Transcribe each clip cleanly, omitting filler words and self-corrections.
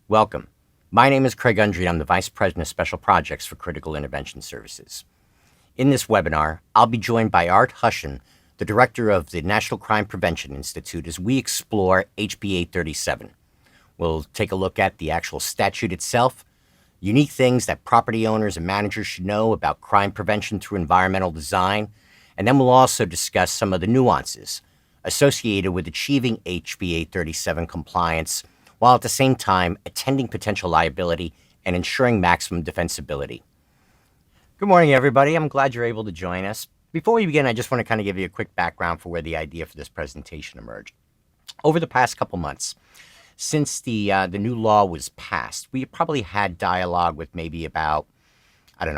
Welcome. My name is Craig Gundry. I'm the Vice President of Special Projects for Critical Intervention Services. In this webinar, I'll be joined by Art Hushen, the Director of the National Crime Prevention Institute, as we explore HB 837. We'll take a look at the actual statute itself, unique things that property owners and managers should know about crime prevention through environmental design, and then we'll also discuss some of the nuances associated with achieving HB 837 compliance while at the same time attending potential liability and ensuring maximum defensibility. Good morning, everybody. I'm glad you're able to join us. Before we begin, I just want to kind of give you a quick background for where the idea for this presentation emerged. Over the past couple months, since the new law was passed, we probably had dialogue with maybe about,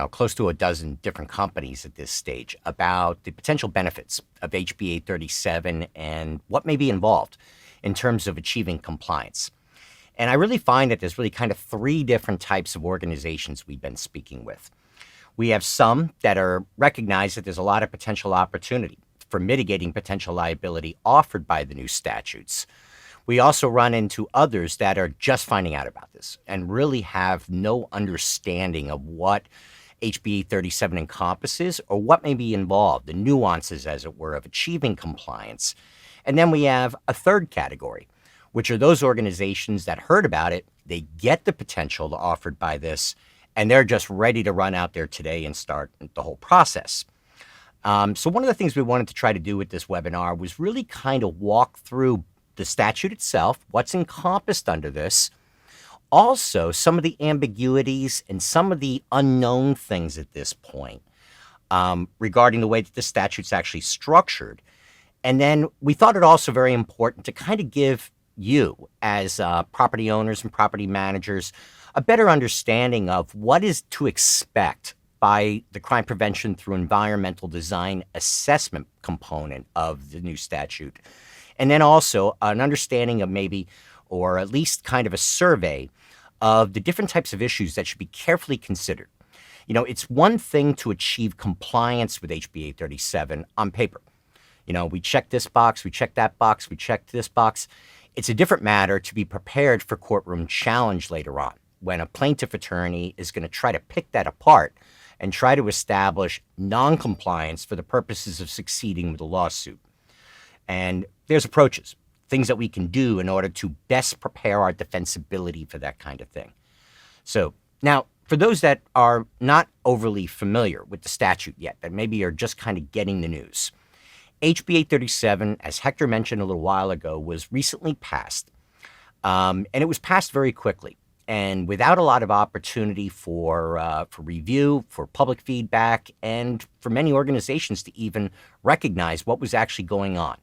close to a dozen different companies at this stage about the potential benefits of HB 837 and what may be involved in terms of achieving compliance. And I really find that there's really kind of three different types of organizations we've been speaking with. We have some that are recognize that there's a lot of potential opportunity for mitigating potential liability offered by the new statutes. We also run into others that are just finding out about this and really have no understanding of what HB 837 encompasses or what may be involved, the nuances, as it were, of achieving compliance. And then we have a third category, which are those organizations that heard about it, they get the potential offered by this, and they're just ready to run out there today and start the whole process. So one of the things we wanted to try to do with this webinar was really kind of walk through the statute itself, what's encompassed under this, also some of the ambiguities and some of the unknown things at this point regarding the way that the statute's actually structured. And then we thought it also very important to kind of give you as property owners and property managers a better understanding of what is to expect by the crime prevention through environmental design assessment component of the new statute. And then also an understanding of maybe, or at least kind of a survey of the different types of issues that should be carefully considered. You know, it's one thing to achieve compliance with HB 837 on paper. You know, we check this box, we check that box, we check this box. It's a different matter to be prepared for courtroom challenge later on, when a plaintiff attorney is going to try to pick that apart and try to establish non-compliance for the purposes of succeeding with a lawsuit. And there's approaches, things that we can do in order to best prepare our defensibility for that kind of thing. So now, for those that are not overly familiar with the statute yet, that maybe are just kind of getting the news, HB 837, as Hector mentioned a little while ago, was recently passed. And it was passed very quickly and without a lot of opportunity for review, for public feedback, and for many organizations to even recognize what was actually going on.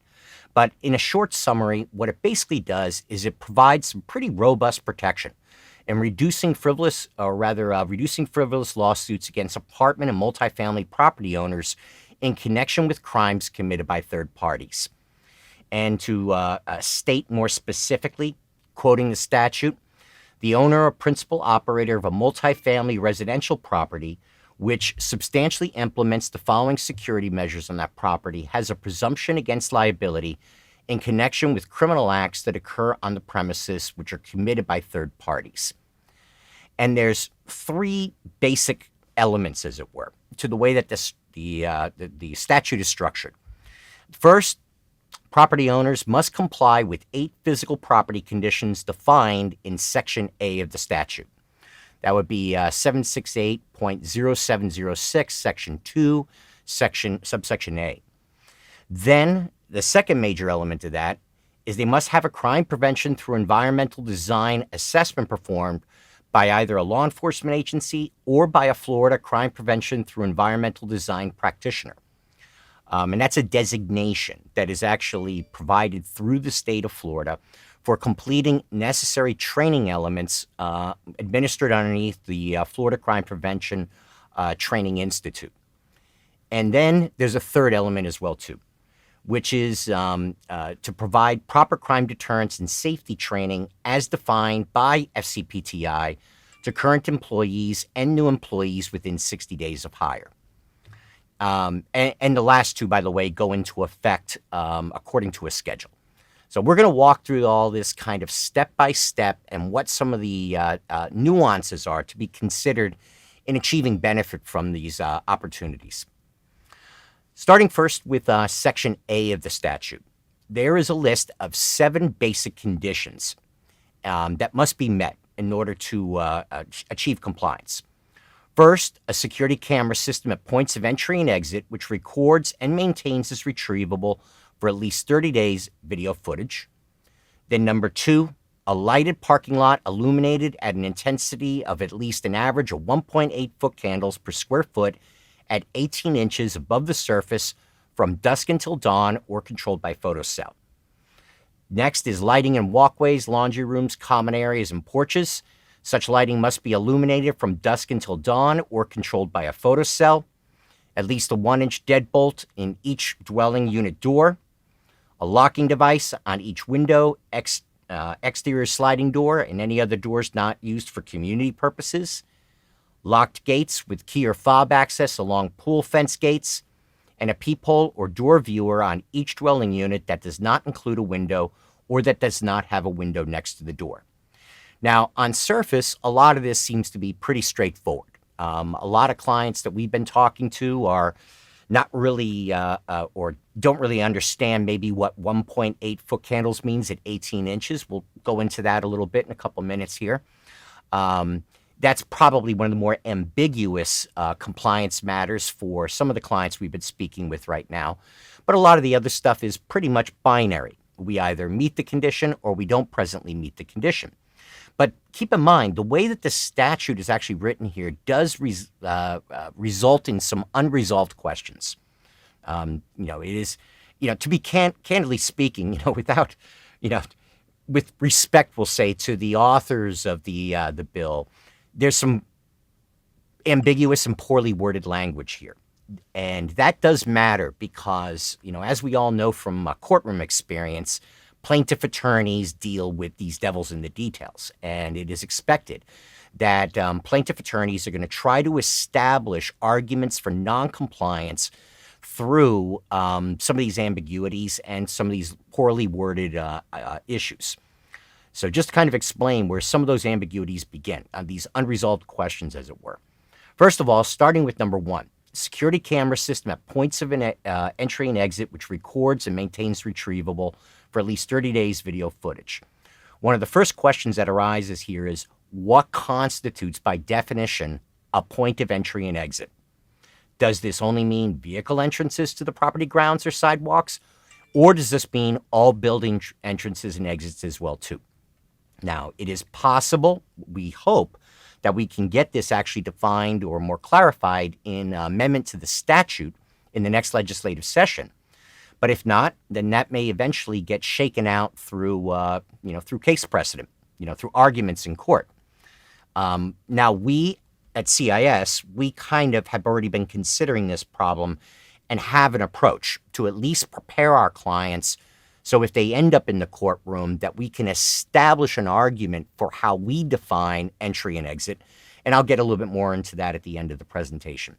But in a short summary, what it basically does is it provides some pretty robust protection in reducing frivolous lawsuits against apartment and multifamily property owners in connection with crimes committed by third parties. And to state more specifically, quoting the statute, the owner or principal operator of a multifamily residential property which substantially implements the following security measures on that property has a presumption against liability in connection with criminal acts that occur on the premises which are committed by third parties. And there's three basic elements, as it were, to the way that the statute is structured. First, property owners must comply with 8 physical property conditions defined in Section A of the statute. That would be 768.0706, Section 2, subsection A. Then, the second major element of that is they must have a crime prevention through environmental design assessment performed by either a law enforcement agency or by a Florida crime prevention through environmental design practitioner. And that's a designation that is actually provided through the state of Florida for completing necessary training elements administered underneath the Florida Crime Prevention Training Institute. And then there's a third element as well, too, which is to provide proper crime deterrence and safety training as defined by FCPTI to current employees and new employees within 60 days of hire. And the last two, by the way, go into effect according to a schedule. So we're going to walk through all this kind of step by step and what some of the nuances are to be considered in achieving benefit from these opportunities. Starting first with Section A of the statute, there is a list of 7 basic conditions that must be met in order to achieve compliance. First, a security camera system at points of entry and exit, which records and maintains as retrievable for at least 30 days video footage. Then number 2, a lighted parking lot illuminated at an intensity of at least an average of 1.8 foot candles per square foot at 18 inches above the surface from dusk until dawn or controlled by photocell. Next is lighting in walkways, laundry rooms, common areas, and porches. Such lighting must be illuminated from dusk until dawn or controlled by a photocell. At least a 1-inch deadbolt in each dwelling unit door. A locking device on each window, exterior sliding door, and any other doors not used for community purposes. Locked gates with key or fob access along pool fence gates. And a peephole or door viewer on each dwelling unit that does not include a window or that does not have a window next to the door. Now, on surface, a lot of this seems to be pretty straightforward. A lot of clients that we've been talking to are not really or don't really understand maybe what 1.8 foot candles means at 18 inches. We'll go into that a little bit in a couple minutes here. That's probably one of the more ambiguous compliance matters for some of the clients we've been speaking with right now. But a lot of the other stuff is pretty much binary. We either meet the condition or we don't presently meet the condition. But keep in mind, the way that the statute is actually written here does result in some unresolved questions. It is, to be candidly speaking, without, with respect, we'll say, to the authors of the bill, there's some ambiguous and poorly worded language here. And that does matter because, as we all know from courtroom experience, plaintiff attorneys deal with these devils in the details, and it is expected that plaintiff attorneys are going to try to establish arguments for noncompliance through some of these ambiguities and some of these poorly worded issues. So just to kind of explain where some of those ambiguities begin, these unresolved questions, as it were. First of all, starting with number 1, security camera system at points of an entry and exit, which records and maintains retrievable for at least 30 days video footage. One of the first questions that arises here is, what constitutes, by definition, a point of entry and exit? Does this only mean vehicle entrances to the property grounds or sidewalks? Or does this mean all building entrances and exits as well, too? Now, it is possible, we hope, that we can get this actually defined or more clarified in amendment to the statute in the next legislative session. But if not, then that may eventually get shaken out through, through case precedent, through arguments in court. Now, we at CIS, we kind of have already been considering this problem and have an approach to at least prepare our clients so if they end up in the courtroom that we can establish an argument for how we define entry and exit. And I'll get a little bit more into that at the end of the presentation.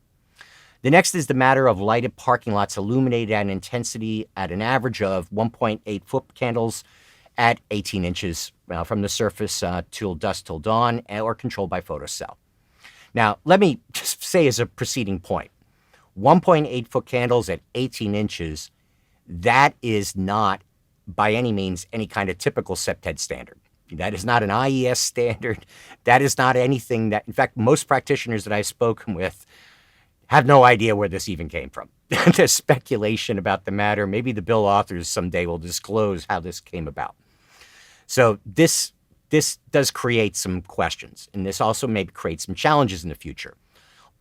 The next is the matter of lighted parking lots illuminated at an intensity at an average of 1.8 foot candles at 18 inches from the surface till dusk till dawn or controlled by photocell. Now, let me just say as a preceding point, 1.8 foot candles at 18 inches, that is not by any means any kind of typical CPTED standard. That is not an IES standard. That is not anything that, in fact, most practitioners that I've spoken with have no idea where this even came from. There's speculation about the matter. Maybe the bill authors someday will disclose how this came about. So this does create some questions, and this also may create some challenges in the future.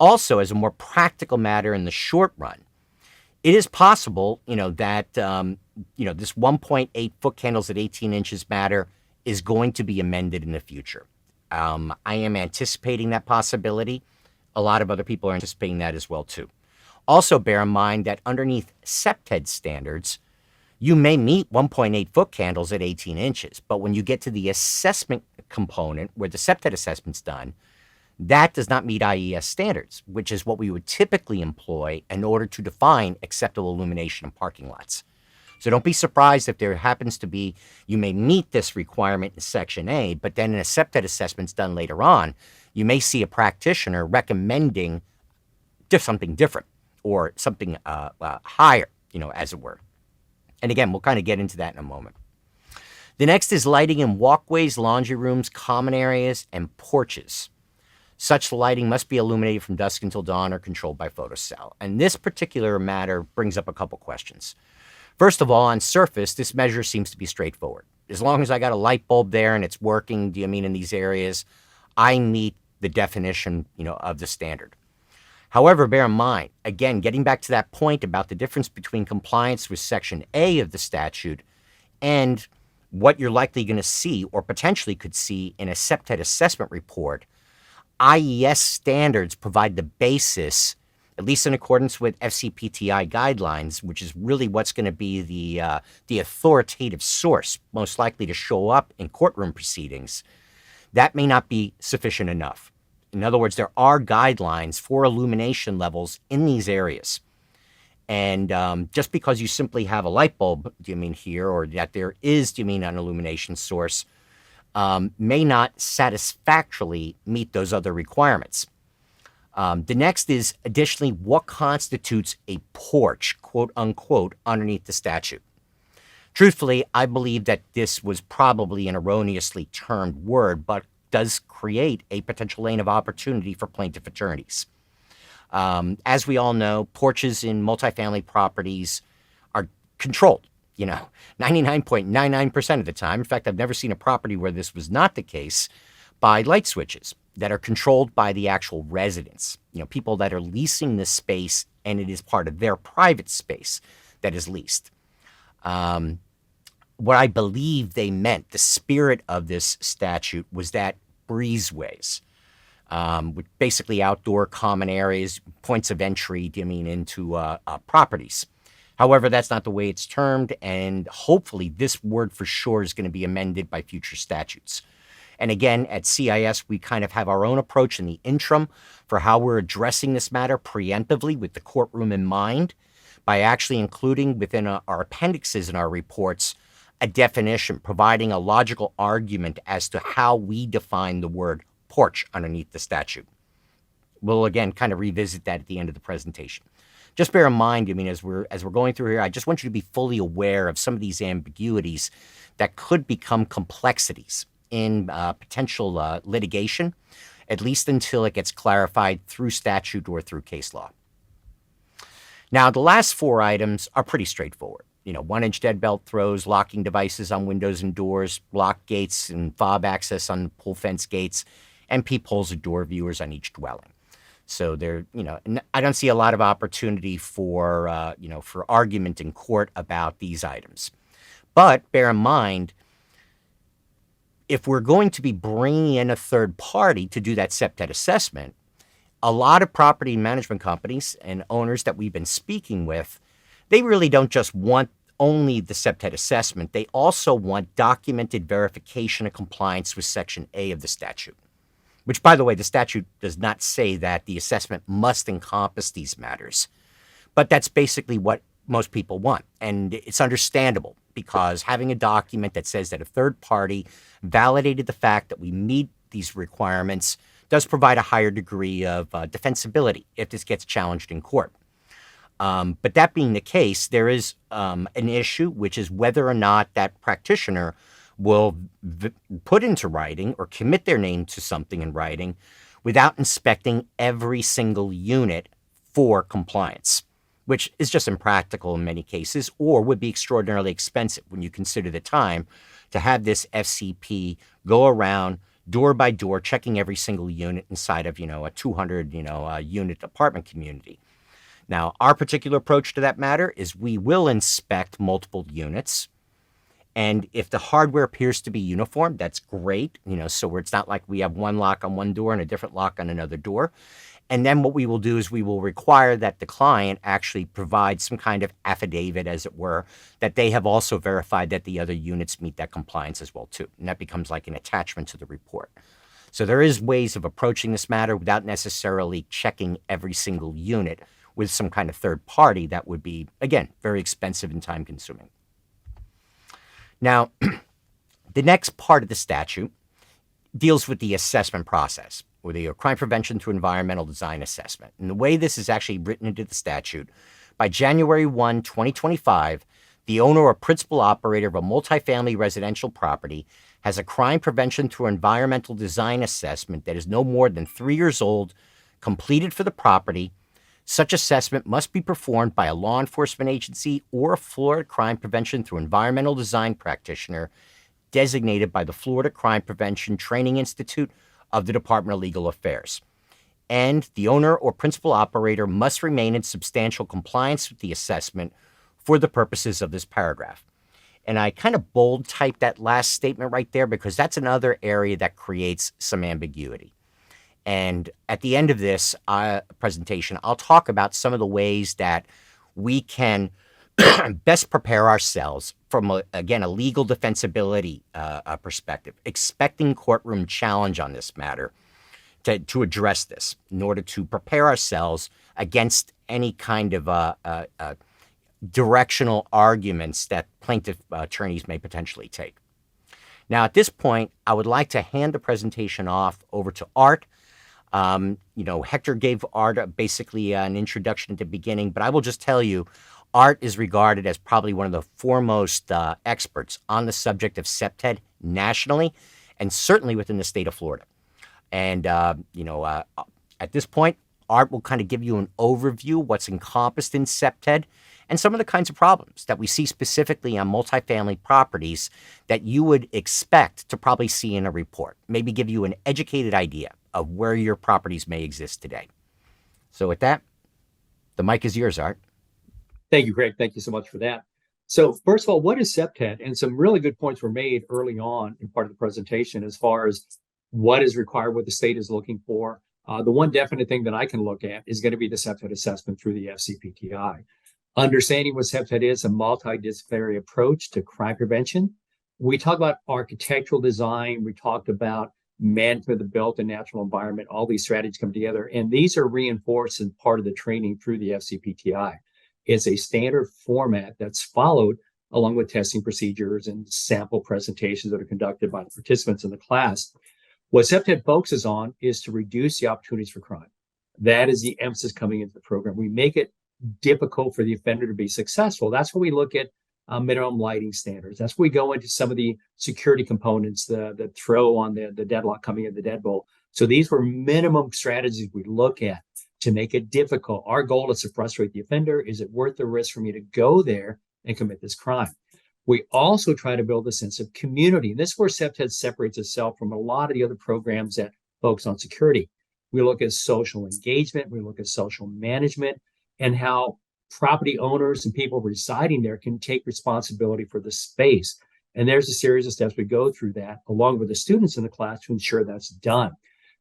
Also, as a more practical matter in the short run, it is possible, that, this 1.8 foot candles at 18 inches matter is going to be amended in the future. I am anticipating that possibility. A lot of other people are anticipating that as well, too. Also, bear in mind that underneath CPTED standards, you may meet 1.8 foot candles at 18 inches, but when you get to the assessment component where the CPTED assessment's done, that does not meet IES standards, which is what we would typically employ in order to define acceptable illumination in parking lots. So don't be surprised if there happens to be, you may meet this requirement in Section A, but then in a CPTED assessment done later on, you may see a practitioner recommending something different or something higher, as it were. And again, we'll kind of get into that in a moment. The next is lighting in walkways, laundry rooms, common areas, and porches. Such lighting must be illuminated from dusk until dawn or controlled by photocell. And this particular matter brings up a couple questions. First of all, on surface, this measure seems to be straightforward. As long as I got a light bulb there and it's working, in these areas, I meet the definition, of the standard. However, bear in mind, again, getting back to that point about the difference between compliance with Section A of the statute and what you're likely going to see or potentially could see in a CPTED assessment report, IES standards provide the basis, at least in accordance with FCPTI guidelines, which is really what's going to be the authoritative source most likely to show up in courtroom proceedings. That may not be sufficient enough. In other words, there are guidelines for illumination levels in these areas. And just because you simply have a light bulb, here, or that there is, an illumination source, may not satisfactorily meet those other requirements. The next is, additionally, what constitutes a porch, quote unquote, underneath the statute. Truthfully, I believe that this was probably an erroneously termed word, but does create a potential lane of opportunity for plaintiff attorneys. As we all know, porches in multifamily properties are controlled, 99.99% of the time. In fact, I've never seen a property where this was not the case, by light switches that are controlled by the actual residents, people that are leasing this space, and it is part of their private space that is leased. What I believe they meant, the spirit of this statute, was that breezeways, with basically outdoor common areas, points of entry, into properties. However, that's not the way it's termed, and hopefully this word for sure is going to be amended by future statutes. And again, at CIS, we kind of have our own approach in the interim for how we're addressing this matter preemptively with the courtroom in mind, by actually including within our appendixes in our reports a definition, providing a logical argument as to how we define the word porch underneath the statute. We'll again kind of revisit that at the end of the presentation. Just bear in mind, as we're going through here, I just want you to be fully aware of some of these ambiguities that could become complexities in potential litigation, at least until it gets clarified through statute or through case law. Now, the last four items are pretty straightforward. 1-inch dead belt throws, locking devices on windows and doors, lock gates and fob access on pool fence gates, and peepholes of door viewers on each dwelling. So there, I don't see a lot of opportunity for, for argument in court about these items. But bear in mind, if we're going to be bringing in a third party to do that CPTED assessment, a lot of property management companies and owners that we've been speaking with, they really don't just want only the CPTED assessment. They also want documented verification of compliance with Section A of the statute, which, by the way, the statute does not say that the assessment must encompass these matters. But that's basically what most people want. And it's understandable, because having a document that says that a third party validated the fact that we meet these requirements does provide a higher degree of defensibility if this gets challenged in court. But that being the case, there is an issue, which is whether or not that practitioner will put into writing or commit their name to something in writing without inspecting every single unit for compliance, which is just impractical in many cases, or would be extraordinarily expensive when you consider the time to have this FCP go around door by door, checking every single unit inside of, a 200, unit apartment community. Now, our particular approach to that matter is we will inspect multiple units. And if the hardware appears to be uniform, that's great, so where it's not like we have one lock on one door and a different lock on another door. And then what we will do is we will require that the client actually provide some kind of affidavit, as it were, that they have also verified that the other units meet that compliance as well, too. And that becomes like an attachment to the report. So there is ways of approaching this matter without necessarily checking every single unit with some kind of third party that would be, again, very expensive and time consuming. Now, the next part of the statute deals with the assessment process, or the crime prevention through environmental design assessment. And the way this is actually written into the statute, by January 1, 2025, the owner or principal operator of a multifamily residential property has a crime prevention through environmental design assessment that is no more than 3 years old, completed for the property. Such assessment must be performed by a law enforcement agency or a Florida crime prevention through environmental design practitioner designated by the Florida Crime Prevention Training Institute of the Department of Legal Affairs. And the owner or principal operator must remain in substantial compliance with the assessment for the purposes of this paragraph. And I kind of bold typed that last statement right there because that's another area that creates some ambiguity. And at the end of this presentation, I'll talk about some of the ways that we can best prepare ourselves from, a legal defensibility perspective, expecting courtroom challenge on this matter to address this in order to prepare ourselves against any kind of directional arguments that plaintiff attorneys may potentially take. Now, at this point, I would like to hand the presentation off over to Art. Hector gave Art basically an introduction at the beginning, but I will just tell you, Art is regarded as probably one of the foremost experts on the subject of CPTED nationally, and certainly within the state of Florida. And, at this point, Art will kind of give you an overview what's encompassed in CPTED and some of the kinds of problems that we see specifically on multifamily properties that you would expect to probably see in a report. Maybe give you an educated idea of where your properties may exist today. So with that, the mic is yours, Art. Thank you, Greg. Thank you so much for that. So first of all, what is CPTED? And some really good points were made early on in part of the presentation as far as what is required, what the state is looking for. The one definite thing that I can look at is going to be the CPTED assessment through the CPTED. Understanding what CPTED is, a multidisciplinary approach to crime prevention. We talk about architectural design. We talked about management of the built and natural environment. All these strategies come together, and these are reinforced as part of the training through the CPTED. It's a standard format that's followed along with testing procedures and sample presentations that are conducted by the participants in the class. What CPTED focuses on is to reduce the opportunities for crime. That is the emphasis coming into the program. We make it difficult for the offender to be successful. That's when we look at minimum lighting standards. That's when we go into some of the security components, the throw on the deadlock coming in the deadbolt. So these were minimum strategies we look at to make it difficult. Our goal is to frustrate the offender. Is it worth the risk for me to go there and commit this crime? We also try to build a sense of community. This is where CPTED separates itself from a lot of the other programs that focus on security. We look at social engagement. We look at social management and how property owners and people residing there can take responsibility for the space. And there's a series of steps we go through that along with the students in the class to ensure that's done.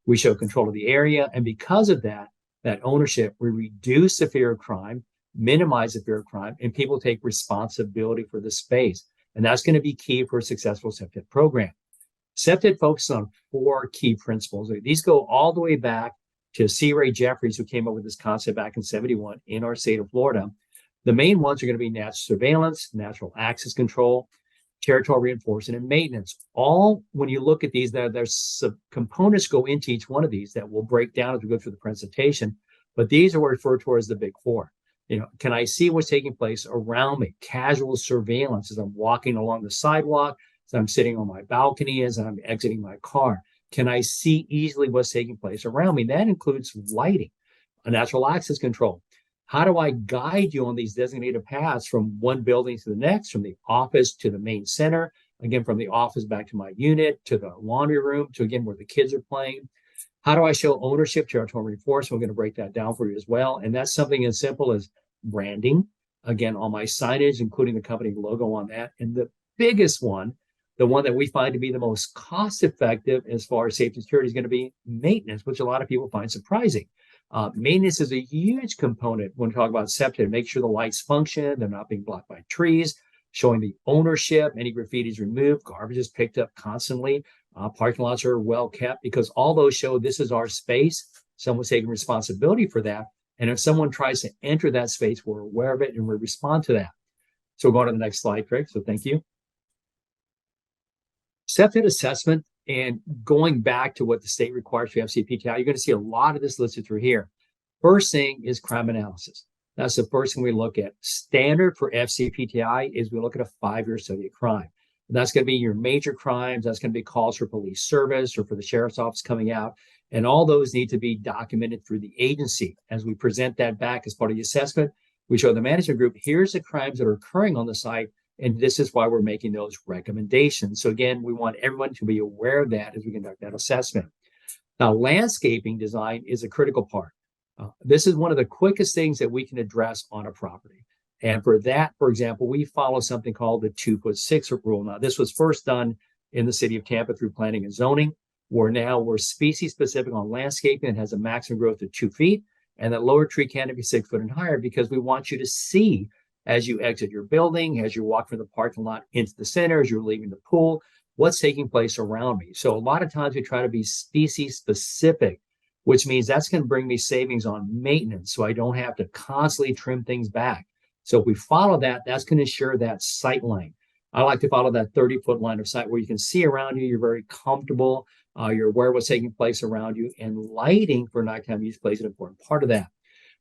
We show control of the area. And because of that ownership, we reduce the fear of crime, minimize the fear of crime, and people take responsibility for the space. And that's going to be key for a successful CPTED program. CPTED focuses on 4 key principles. These go all the way back to C. Ray Jeffries, who came up with this concept back in 1971 in our state of Florida. The main ones are going to be natural surveillance, natural access control, territorial reinforcement, and maintenance. All, when you look at these, there's components go into each one of these that we'll break down as we go through the presentation. But these are referred to as the big 4. Can I see what's taking place around me? Casual surveillance as I'm walking along the sidewalk, as I'm sitting on my balcony, as I'm exiting my car. Can I see easily what's taking place around me? That includes lighting, a natural access control. How do I guide you on these designated paths from one building to the next, from the office to the main center, again, from the office back to my unit, to the laundry room, to again, where the kids are playing? How do I show ownership, territorial reinforcement? We're going to break that down for you as well. And that's something as simple as branding, again, on my signage, including the company logo on that. And the biggest one, the one that we find to be the most cost-effective as far as safety and security, is going to be maintenance, which a lot of people find surprising. Maintenance is a huge component when we talk about CPTED. Make sure the lights function, they're not being blocked by trees, showing the ownership, any graffiti is removed, garbage is picked up constantly, parking lots are well kept, because all those show this is our space. Someone's taking responsibility for that. And if someone tries to enter that space, we're aware of it and we respond to that. So we'll go on to the next slide, Craig. So thank you. SEPTED assessment, and going back to what the state requires for FCPTI, you're going to see a lot of this listed through here. First thing is crime analysis. That's the first thing we look at. Standard for FCPTI is we look at a 5-year study of crime. That's going to be your major crimes. That's going to be calls for police service or for the sheriff's office coming out. And all those need to be documented through the agency. As we present that back as part of the assessment, we show the management group, here's the crimes that are occurring on the site, and this is why we're making those recommendations. So again, we want everyone to be aware of that as we conduct that assessment. Now, landscaping design is a critical part. This is one of the quickest things that we can address on a property. And for that, for example, we follow something called the 2'6" rule. Now, this was first done in the city of Tampa through planning and zoning, where now we're species specific on landscaping and has a maximum growth of 2 feet, and that lower tree canopy 6 foot and higher, because we want you to see as you exit your building, as you walk from the parking lot into the center, as you're leaving the pool, what's taking place around me. So a lot of times we try to be species specific, which means that's going to bring me savings on maintenance. So I don't have to constantly trim things back. So if we follow that, that's going to ensure that sight line. I like to follow that 30-foot line of sight where you can see around you, you're very comfortable, you're aware of what's taking place around you, and lighting for nighttime use plays an important part of that.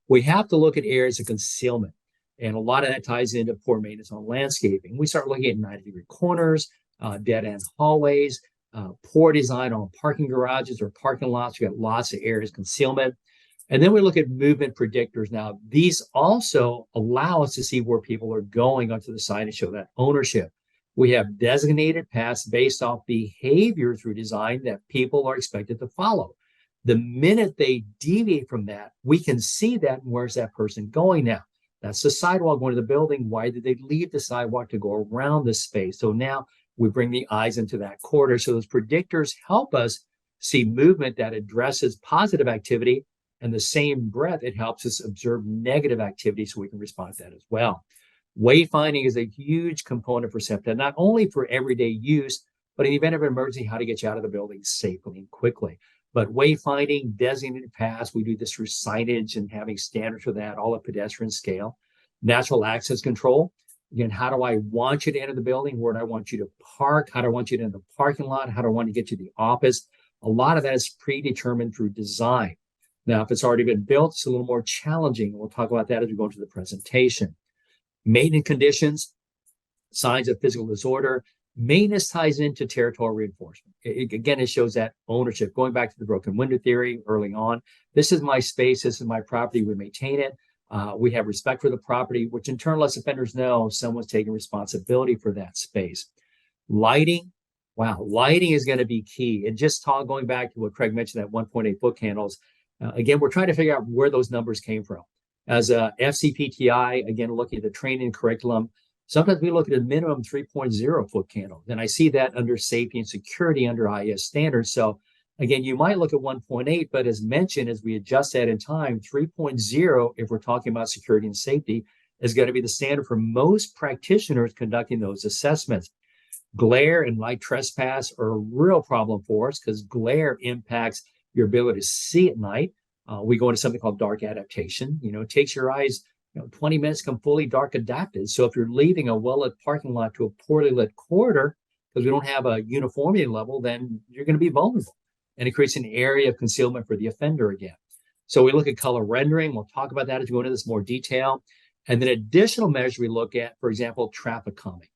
We have to look at areas of concealment, and a lot of that ties into poor maintenance on landscaping. We start looking at 90-degree corners, dead-end hallways, poor design on parking garages or parking lots. We got lots of areas of concealment. And then we look at movement predictors. Now, these also allow us to see where people are going onto the site and show that ownership. We have designated paths based off behavior through design that people are expected to follow. The minute they deviate from that, we can see that, and where's that person going now? That's the sidewalk going to the building. Why did they leave the sidewalk to go around this space? So now we bring the eyes into that corridor. So those predictors help us see movement that addresses positive activity, and the same breath, it helps us observe negative activity so we can respond to that as well. Wayfinding is a huge component for SEPTA, not only for everyday use, but in the event of an emergency, how to get you out of the building safely and quickly. But wayfinding, designated paths, we do this through signage and having standards for that, all at pedestrian scale. Natural access control. Again, how do I want you to enter the building? Where do I want you to park? How do I want you to enter the parking lot? How do I want to get you to the office? A lot of that is predetermined through design. Now, if it's already been built, it's a little more challenging. We'll talk about that as we go into the presentation. Maintenance conditions, signs of physical disorder. Maintenance ties into territorial reinforcement. Again, it shows that ownership. Going back to the broken window theory early on, this is my space, this is my property, we maintain it. We have respect for the property, which in turn lets offenders know someone's taking responsibility for that space. Lighting, wow, lighting is going to be key. And just going back to what Craig mentioned, that 1.8 foot candles, again, we're trying to figure out where those numbers came from. As a FCPTI, again, looking at the training curriculum, sometimes we look at a minimum 3.0 foot candle. And I see that under safety and security under IS standards. So again, you might look at 1.8, but as mentioned, as we adjust that in time, 3.0, if we're talking about security and safety, is going to be the standard for most practitioners conducting those assessments. Glare and light trespass are a real problem for us because glare impacts your ability to see at night. We go into something called dark adaptation. It takes your eyes 20 minutes to come fully dark adapted. So if you're leaving a well-lit parking lot to a poorly lit corridor, because we don't have a uniformity level, then you're going to be vulnerable. And it creates an area of concealment for the offender again. So we look at color rendering. We'll talk about that as we go into this more detail. And then additional measures we look at, for example, traffic calming.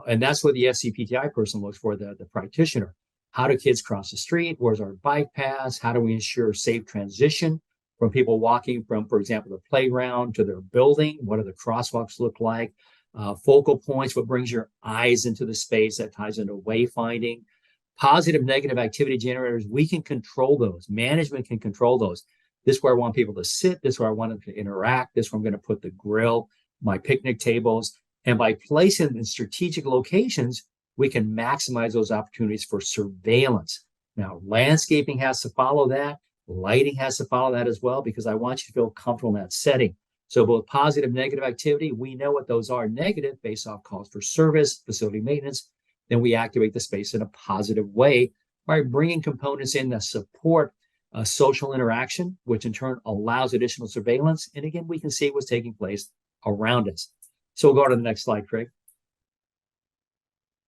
And that's what the FCPTI person looks for, the practitioner. How do kids cross the street? Where's our bike paths? How do we ensure safe transition from people walking from, for example, the playground to their building? What do the crosswalks look like? Focal points, what brings your eyes into the space? That ties into wayfinding. Positive, negative activity generators, we can control those. Management can control those. This is where I want people to sit. This is where I want them to interact. This is where I'm going to put the grill, my picnic tables. And by placing them in strategic locations, we can maximize those opportunities for surveillance. Now, landscaping has to follow that. Lighting has to follow that as well, because I want you to feel comfortable in that setting. So both positive, negative activity, we know what those are. Negative, based off calls for service, facility maintenance, then we activate the space in a positive way by bringing components in that support social interaction, which in turn allows additional surveillance. And again, we can see what's taking place around us. So we'll go to the next slide, Craig.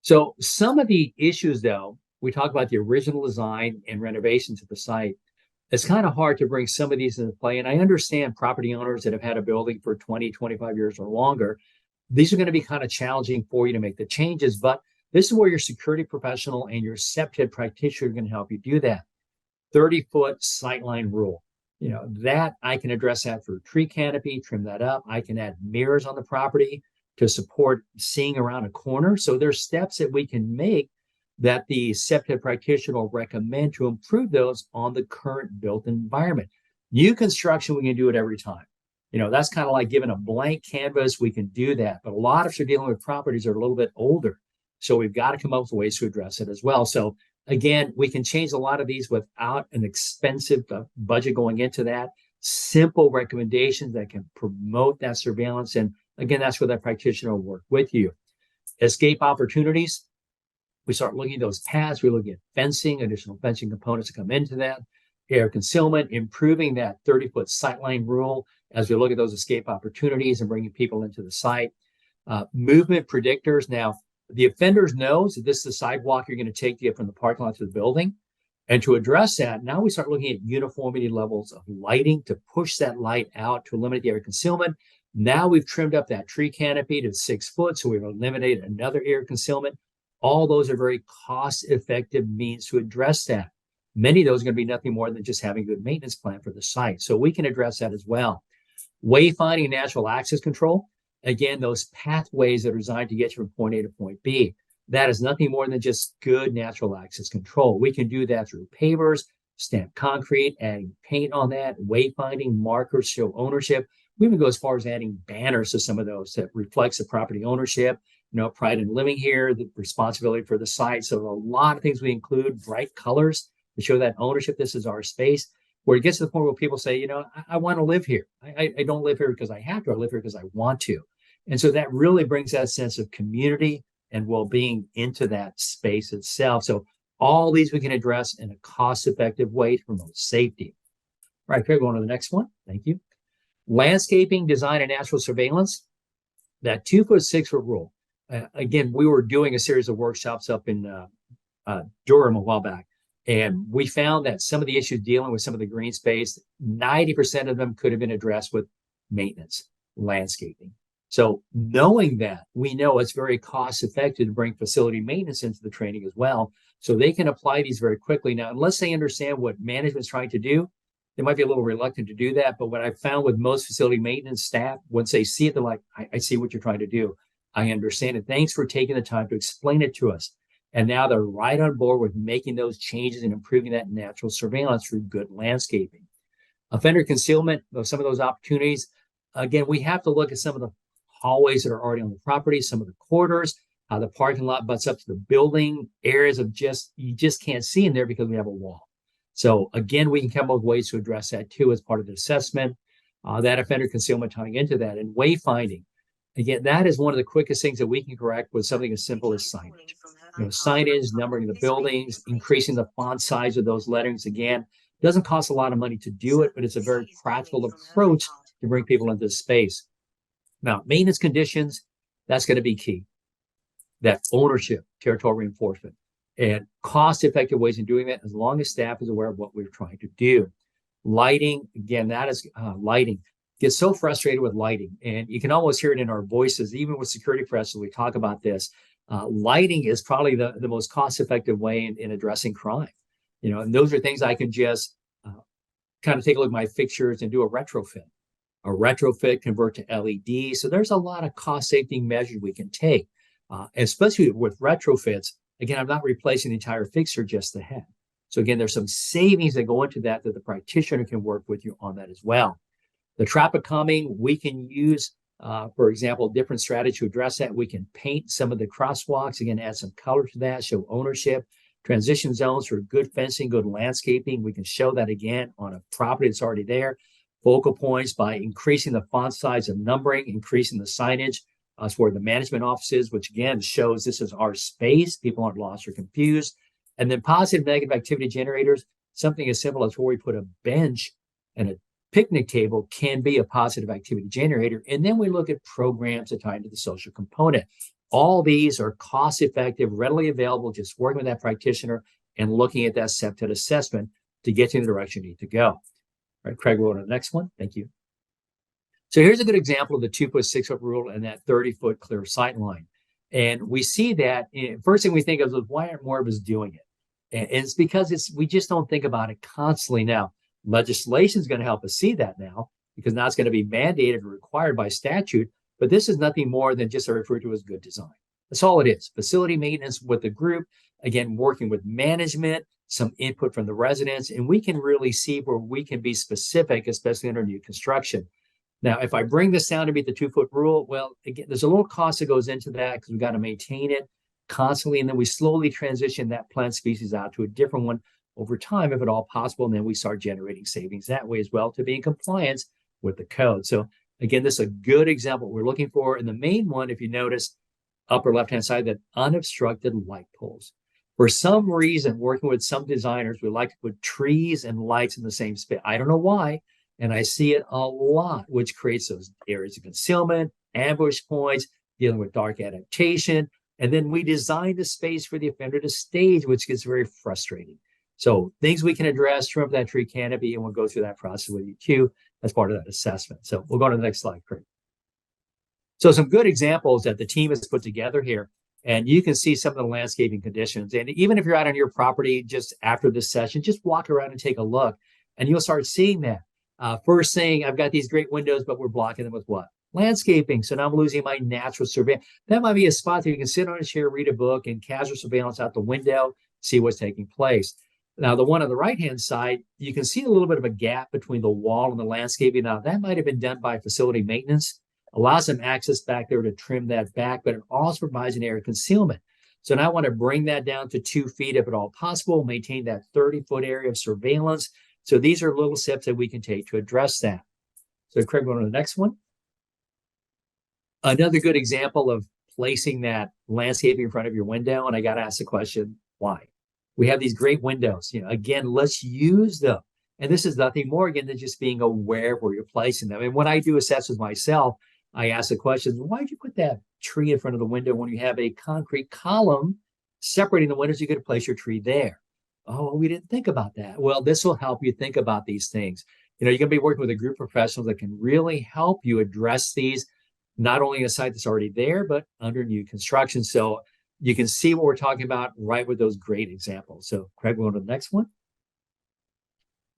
So some of the issues, though, we talk about the original design and renovations at the site. It's kind of hard to bring some of these into play. And I understand property owners that have had a building for 20, 25 years or longer. These are going to be kind of challenging for you to make the changes, but this is where your security professional and your CPTED practitioner are going to help you do that. 30-foot sightline rule. That I can address that through tree canopy, trim that up. I can add mirrors on the property to support seeing around a corner. So there's steps that we can make that the CPTED practitioner will recommend to improve those on the current built environment. New construction, we can do it every time. That's kind of like giving a blank canvas. We can do that. But a lot of us are dealing with properties that are a little bit older. So we've got to come up with ways to address it as well. So again, we can change a lot of these without an expensive budget going into that. Simple recommendations that can promote that surveillance. And again, that's where that practitioner will work with you. Escape opportunities. We start looking at those paths. We're looking at fencing, additional fencing components to come into that. Air concealment, improving that 30-foot sightline rule as we look at those escape opportunities and bringing people into the site. Movement predictors. Now, the offenders knows that this is the sidewalk you're going to take to get from the parking lot to the building. And to address that, now we start looking at uniformity levels of lighting to push that light out to eliminate the air concealment. Now we've trimmed up that tree canopy to 6 foot, so we've eliminated another air concealment. All those are very cost-effective means to address that. Many of those are going to be nothing more than just having a good maintenance plan for the site. So we can address that as well. Wayfinding and natural access control. Again, those pathways that are designed to get you from point A to point B. That is nothing more than just good natural access control. We can do that through pavers, stamped concrete, adding paint on that, wayfinding, markers show ownership. We even go as far as adding banners to some of those that reflects the property ownership, pride in living here, the responsibility for the site. So a lot of things we include, bright colors to show that ownership. This is our space. Where it gets to the point where people say, I want to live here. I don't live here because I have to. I live here because I want to. And so that really brings that sense of community and well-being into that space itself. So all these we can address in a cost-effective way to promote safety. All right, Craig, going to the next one. Thank you. Landscaping, design, and natural surveillance. That 2 foot, 6 foot rule. Again, we were doing a series of workshops up in Durham a while back. And we found that some of the issues dealing with some of the green space, 90% of them could have been addressed with maintenance, landscaping. So knowing that, we know it's very cost effective to bring facility maintenance into the training as well. So they can apply these very quickly. Now, unless they understand what management's trying to do, they might be a little reluctant to do that. But what I found with most facility maintenance staff, once they see it, they're like, I see what you're trying to do. I understand it. Thanks for taking the time to explain it to us. And now they're right on board with making those changes and improving that natural surveillance through good landscaping. Offender concealment, some of those opportunities. Again, we have to look at some of the hallways that are already on the property, some of the corridors, how the parking lot butts up to the building, areas of you just can't see in there because we have a wall. So again, we can come up with ways to address that too as part of the assessment. That offender concealment tying into that, and wayfinding. Again, that is one of the quickest things that we can correct with something as simple as signage. Signage, numbering the buildings, increasing the font size of those letterings. Again, doesn't cost a lot of money to do it, but it's a very practical approach to bring people into the space. Now, maintenance conditions, that's going to be key. That ownership, territorial reinforcement, and cost-effective ways in doing that as long as staff is aware of what we're trying to do. Lighting, again, that is lighting. Get so frustrated with lighting, and you can almost hear it in our voices, even with security professionals, we talk about this. Lighting is probably the most cost-effective way in addressing crime. And those are things I can just kind of take a look at my fixtures and do a retrofit. A retrofit, convert to LED. So there's a lot of cost-saving measures we can take, especially with retrofits. Again, I'm not replacing the entire fixture, just the head. So again, there's some savings that go into that the practitioner can work with you on that as well. The traffic calming, we can use, for example, different strategy to address that. We can paint some of the crosswalks, again, add some color to that, show ownership. Transition zones for good fencing, good landscaping. We can show that again on a property that's already there. Focal points by increasing the font size of numbering, increasing the signage for the management offices, which again shows this is our space. People aren't lost or confused. And then positive, negative activity generators, something as simple as where we put a bench and a picnic table can be a positive activity generator. And then we look at programs that tie into the social component. All these are cost effective, readily available, just working with that practitioner and looking at that CPTED assessment to get you in the direction you need to go. All right, Craig, we'll go to the next one. Thank you. So here's a good example of the 2-foot, 6-foot rule and that 30-foot clear sight line. And we see that first thing we think of is, why aren't more of us doing it? And it's because we just don't think about it constantly. Now, legislation is going to help us see that now, because now it's going to be mandated or required by statute. But this is nothing more than just referred to as good design. That's all it is. Facility maintenance with the group, again, working with management, some input from the residents, and we can really see where we can be specific, especially under new construction. Now, if I bring this down to meet the 2-foot rule, well, again, there's a little cost that goes into that because we've got to maintain it constantly. And then we slowly transition that plant species out to a different one over time, if at all possible. And then we start generating savings that way as well to be in compliance with the code. So again, this is a good example we're looking for. And the main one, if you notice, upper left-hand side, that unobstructed light poles. For some reason, working with some designers, we like to put trees and lights in the same space. I don't know why. And I see it a lot, which creates those areas of concealment, ambush points, dealing with dark adaptation. And then we design the space for the offender to stage, which gets very frustrating. So things we can address, trim up that tree canopy, and we'll go through that process with you too as part of that assessment. So we'll go to the next slide, Craig. So some good examples that the team has put together here. And you can see some of the landscaping conditions. And even if you're out on your property just after this session, just walk around and take a look, and you'll start seeing that. First thing, I've got these great windows, but we're blocking them with what? Landscaping. So now I'm losing my natural surveillance. That might be a spot that you can sit on a chair, read a book, and casual surveillance out the window, see what's taking place. Now, the one on the right-hand side, you can see a little bit of a gap between the wall and the landscaping. Now, that might have been done by facility maintenance. Allows them access back there to trim that back, but it also provides an area of concealment. So now I want to bring that down to 2 feet if at all possible, maintain that 30-foot area of surveillance. So these are little steps that we can take to address that. So Craig, go to the next one. Another good example of placing that landscaping in front of your window. And I got to ask the question, why? We have these great windows. Again, let's use them. And this is nothing more, again, than just being aware of where you're placing them. And when I do assessments myself, I ask the question, why did you put that tree in front of the window when you have a concrete column separating the windows? You could place your tree there. Oh, we didn't think about that. Well, this will help you think about these things. You're going to be working with a group of professionals that can really help you address these, not only in a site that's already there, but under new construction. So you can see what we're talking about right with those great examples. So Craig, we'll go to the next one.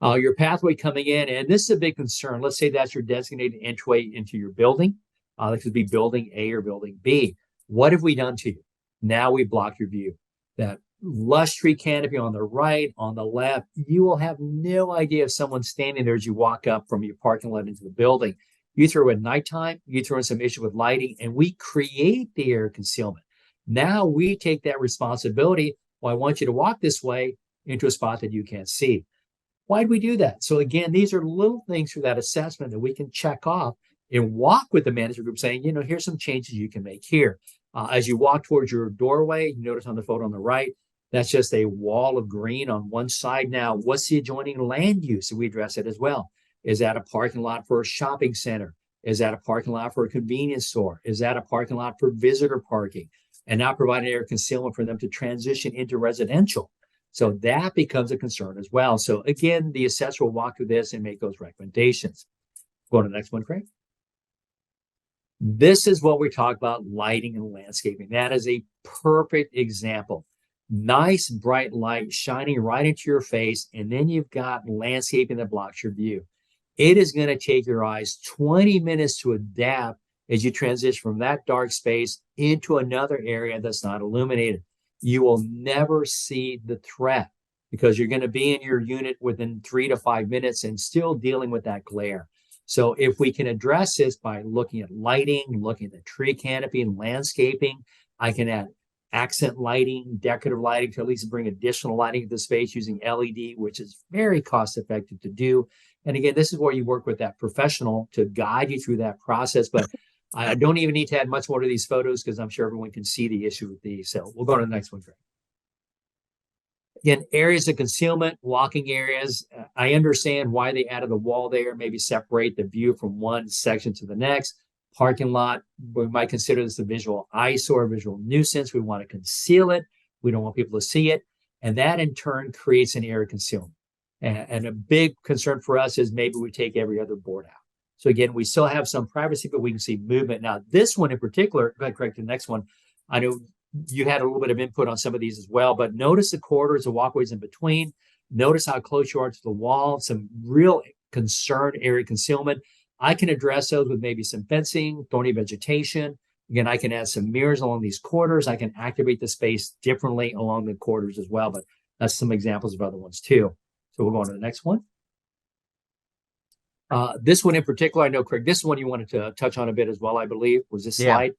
Your pathway coming in, and this is a big concern. Let's say that's your designated entryway into your building. That could be building A or building B. What have we done to you? Now we block your view. That lush tree canopy on the right, on the left, you will have no idea if someone's standing there as you walk up from your parking lot into the building. You throw in nighttime, you throw in some issue with lighting, and we create the air concealment. Now we take that responsibility. Well, I want you to walk this way into a spot that you can't see. Why do we do that? So again, these are little things through that assessment that we can check off and walk with the management group saying, here's some changes you can make here. As you walk towards your doorway, you notice on the photo on the right, that's just a wall of green on one side. Now, what's the adjoining land use? So we address it as well. Is that a parking lot for a shopping center? Is that a parking lot for a convenience store? Is that a parking lot for visitor parking? And now providing air concealment for them to transition into residential. So that becomes a concern as well. So again, the assessor will walk through this and make those recommendations. Go to the next one, Craig. This is what we talk about, lighting and landscaping. That is a perfect example. Nice bright light shining right into your face, and then you've got landscaping that blocks your view. It is going to take your eyes 20 minutes to adapt as you transition from that dark space into another area that's not illuminated. You will never see the threat because you're going to be in your unit within 3 to 5 minutes and still dealing with that glare. So if we can address this by looking at lighting, looking at the tree canopy and landscaping, I can add accent lighting, decorative lighting to at least bring additional lighting to the space using LED, which is very cost effective to do. And again, this is where you work with that professional to guide you through that process. But I don't even need to add much more to these photos because I'm sure everyone can see the issue with these. So we'll go to the next one, Greg. Again, areas of concealment, walking areas. I understand why they added the wall there, maybe separate the view from one section to the next. parking lot. We might consider this a visual eyesore, visual nuisance. We want to conceal it. We don't want people to see it. And that in turn creates an area concealment. And a big concern for us is maybe we take every other board out. So again, we still have some privacy, but we can see movement. Now, this one in particular, go ahead, correct the next one. I know you had a little bit of input on some of these as well, but notice the corridors, the walkways in between. Notice how close you are to the wall, some real concern area concealment. I can address those with maybe some fencing, thorny vegetation. Again, I can add some mirrors along these corridors. I can activate the space differently along the corridors as well, but that's some examples of other ones too. So we'll go on to the next one. This one in particular, I know, Craig, this one you wanted to touch on a bit as well, I believe, was this slide.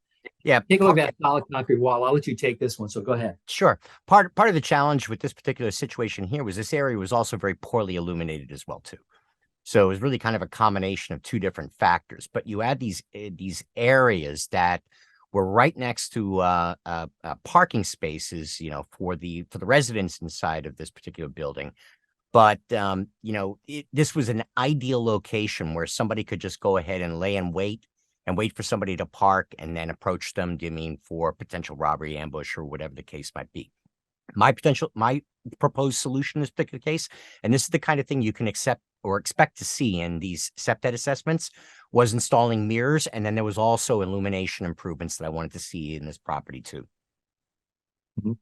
Yeah. Take a look at that solid concrete wall. I'll let you take this one, so go ahead. Sure. Part of the challenge with this particular situation here was this area was also very poorly illuminated as well, too. So it was really kind of a combination of two different factors. But you add these areas that were right next to parking spaces, for the residents inside of this particular building. But this was an ideal location where somebody could just go ahead and lay in wait and wait for somebody to park and then approach them, for potential robbery, ambush, or whatever the case might be. My proposed solution in this particular case, and this is the kind of thing you can accept or expect to see in these CPTED assessments, was installing mirrors. And then there was also illumination improvements that I wanted to see in this property too. Mm-hmm.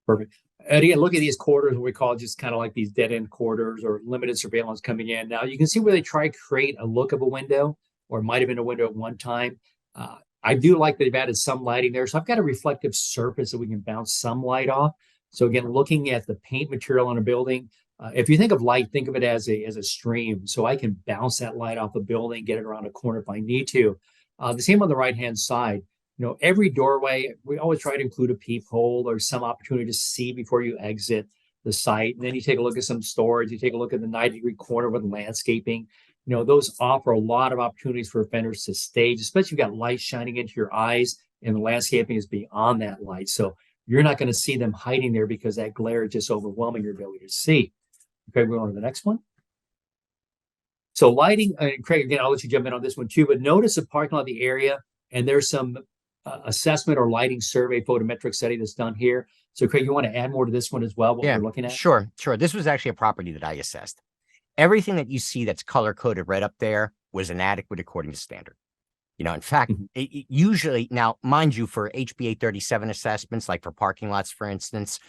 Perfect. And again, look at these corridors, what we call just kind of like these dead end corridors or limited surveillance coming in. Now you can see where they try to create a look of a window, or it might have been a window at one time. I do like that they've added some lighting there. So I've got a reflective surface that we can bounce some light off. So again, looking at the paint material on a building, if you think of light, think of it as a stream. So I can bounce that light off a building, get it around a corner if I need to. The same on the right-hand side. Every doorway, we always try to include a peephole or some opportunity to see before you exit the site. And then you take a look at some storage, you take a look at the 90-degree corner with landscaping. Those offer a lot of opportunities for offenders to stage, especially if you've got light shining into your eyes and the landscaping is beyond that light. So you're not going to see them hiding there because that glare is just overwhelming your ability to see. Okay, we're on to the next one. So lighting, Craig, again, I'll let you jump in on this one too, but notice the parking lot, the area, and there's some assessment or lighting survey photometric study that's done here. So Craig, you want to add more to this one as well, what we're looking at? Sure. This was actually a property that I assessed. Everything that you see that's color-coded right up there was inadequate according to standard. In fact, it usually, now, mind you, for HB 37 assessments, like for parking lots, for instance,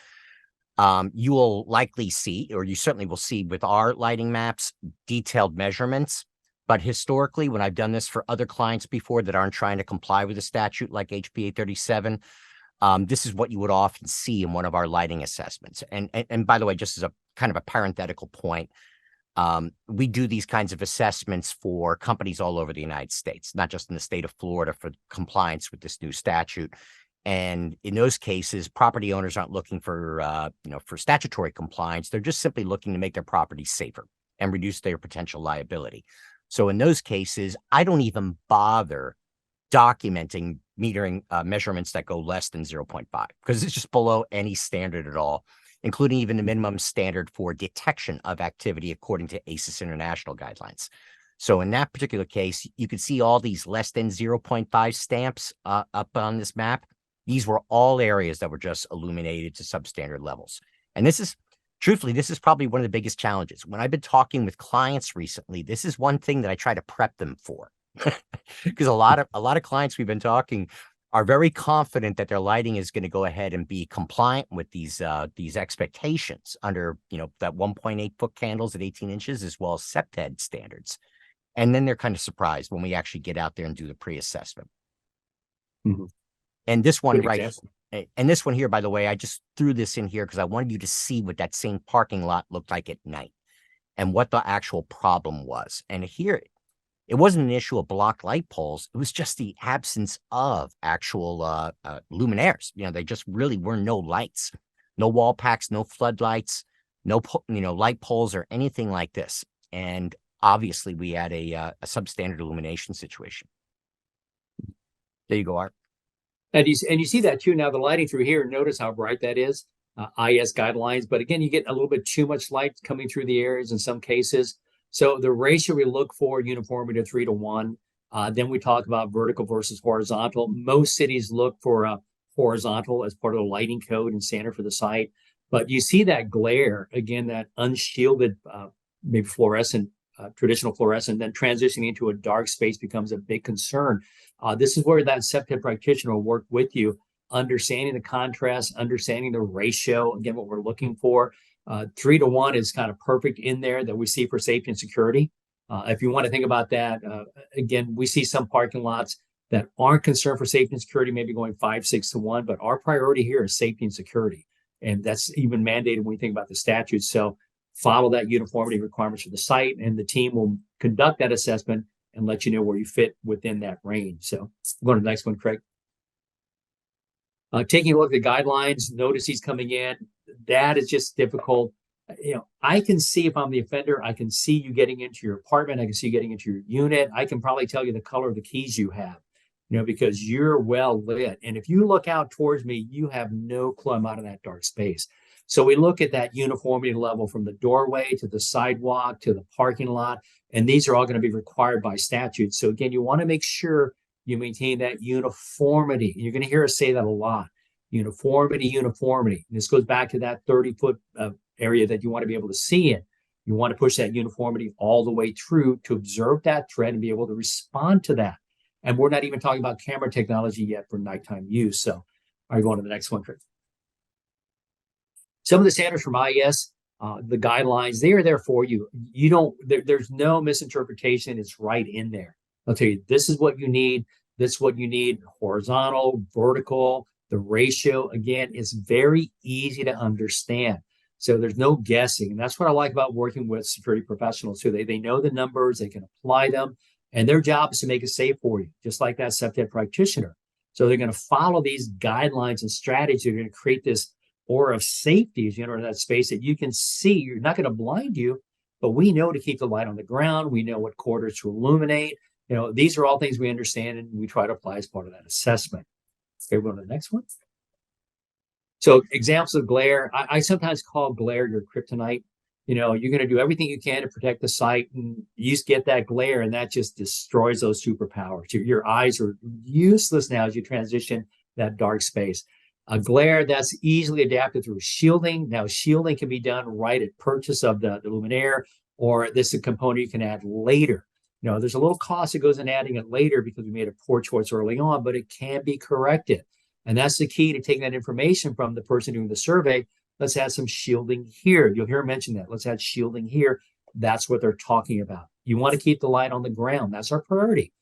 you will likely see, or you certainly will see with our lighting maps, detailed measurements. But historically, when I've done this for other clients before that aren't trying to comply with a statute like HB 37, this is what you would often see in one of our lighting assessments. And by the way, just as a kind of a parenthetical point, we do these kinds of assessments for companies all over the United States, not just in the state of Florida for compliance with this new statute. And in those cases, property owners aren't looking for, for statutory compliance. They're just simply looking to make their property safer and reduce their potential liability. So in those cases, I don't even bother documenting metering measurements that go less than 0.5 because it's just below any standard at all, including even the minimum standard for detection of activity according to ACES International guidelines. So in that particular case, you can see all these less than 0.5 stamps up on this map. These were all areas that were just illuminated to substandard levels. And this is, truthfully, this is probably one of the biggest challenges. When I've been talking with clients recently, this is one thing that I try to prep them for. Because a lot of clients we've been talking are very confident that their lighting is going to go ahead and be compliant with these expectations under, that 1.8 foot candles at 18 inches, as well as CPTED standards. And then they're kind of surprised when we actually get out there and do the pre-assessment. Mm-hmm. And this one and this one here, by the way, I just threw this in here because I wanted you to see what that same parking lot looked like at night and what the actual problem was. And here, it wasn't an issue of blocked light poles. It was just the absence of actual luminaires. They just really were no lights, no wall packs, no floodlights, no light poles or anything like this. And obviously, we had a substandard illumination situation. There you go, Art. And you see that too. Now the lighting through here, notice how bright that is, IS guidelines. But again, you get a little bit too much light coming through the areas in some cases. So the ratio we look for, uniformity to 3 to 1. Then we talk about vertical versus horizontal. Most cities look for a horizontal as part of the lighting code and standard for the site. But you see that glare, again, that unshielded, maybe fluorescent, traditional fluorescent, then transitioning into a dark space becomes a big concern. This is where that CPTED practitioner will work with you, understanding the contrast, understanding the ratio, again, what we're looking for. 3-to-1 is kind of perfect in there that we see for safety and security. If you want to think about that, again, we see some parking lots that aren't concerned for safety and security, maybe going 5-6-to-1, but our priority here is safety and security. And that's even mandated when we think about the statutes. So follow that uniformity requirements for the site, and the team will conduct that assessment and let you know where you fit within that range. So we'll go to the next one, Craig. Taking a look at the guidelines, notice he's coming in. That is just difficult. I can see if I'm the offender, I can see you getting into your apartment. I can see you getting into your unit. I can probably tell you the color of the keys you have, because you're well lit. And if you look out towards me, you have no clue I'm out of that dark space. So we look at that uniformity level from the doorway to the sidewalk to the parking lot. And these are all going to be required by statute. So again, you want to make sure you maintain that uniformity. You're going to hear us say that a lot. Uniformity. And this goes back to that 30-foot area that you want to be able to see in. You want to push that uniformity all the way through to observe that threat and be able to respond to that. And we're not even talking about camera technology yet for nighttime use. So are you going to the next one, Chris? Some of the standards from IES, the guidelines, they are there for you. There's no misinterpretation. It's right in there. I'll tell you, this is what you need. This is what you need. Horizontal, vertical, the ratio, again, is very easy to understand. So there's no guessing. And that's what I like about working with security professionals too. They know the numbers, they can apply them, and their job is to make it safe for you, just like that CPTED practitioner. So they're going to follow these guidelines and strategies. They're going to create this aura of safety as you enter that space that you can see. You're not going to blind you, but we know to keep the light on the ground. We know what quarters to illuminate. These are all things we understand and we try to apply as part of that assessment. Okay, we'll go to the next one. So examples of glare, I sometimes call glare your kryptonite. You're going to do everything you can to protect the site, and you just get that glare, and that just destroys those superpowers. Your eyes are useless now as you transition that dark space. A glare that's easily adapted through shielding. Now, shielding can be done right at purchase of the luminaire, or this is a component you can add later. There's a little cost that goes in adding it later because we made a poor choice early on, but it can be corrected. And that's the key to taking that information from the person doing the survey. Let's add some shielding here. You'll hear mention that. Let's add shielding here. That's what they're talking about. You want to keep the light on the ground. That's our priority.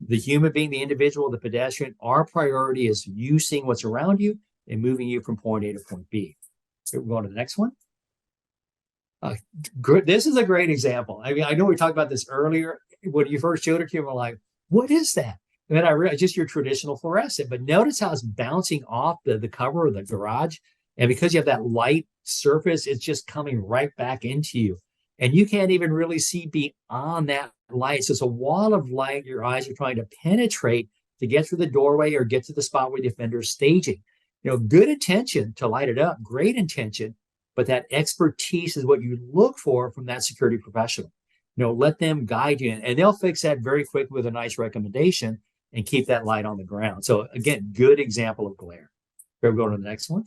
The human being, the individual, the pedestrian, our priority is you seeing what's around you and moving you from point A to point B. So we're going to the next one. This is a great example. I mean, I know we talked about this earlier. When you first showed it to me, we're like, what is that? And then I realized just your traditional fluorescent. But notice how it's bouncing off the cover of the garage. And because you have that light surface, it's just coming right back into you. And you can't even really see beyond that light. So it's a wall of light your eyes are trying to penetrate to get through the doorway or get to the spot where the offender is staging. Good intention to light it up, great intention, but that expertise is what you look for from that security professional. Let them guide you, and they'll fix that very quick with a nice recommendation and keep that light on the ground. So again, good example of glare. We'll go to the next one.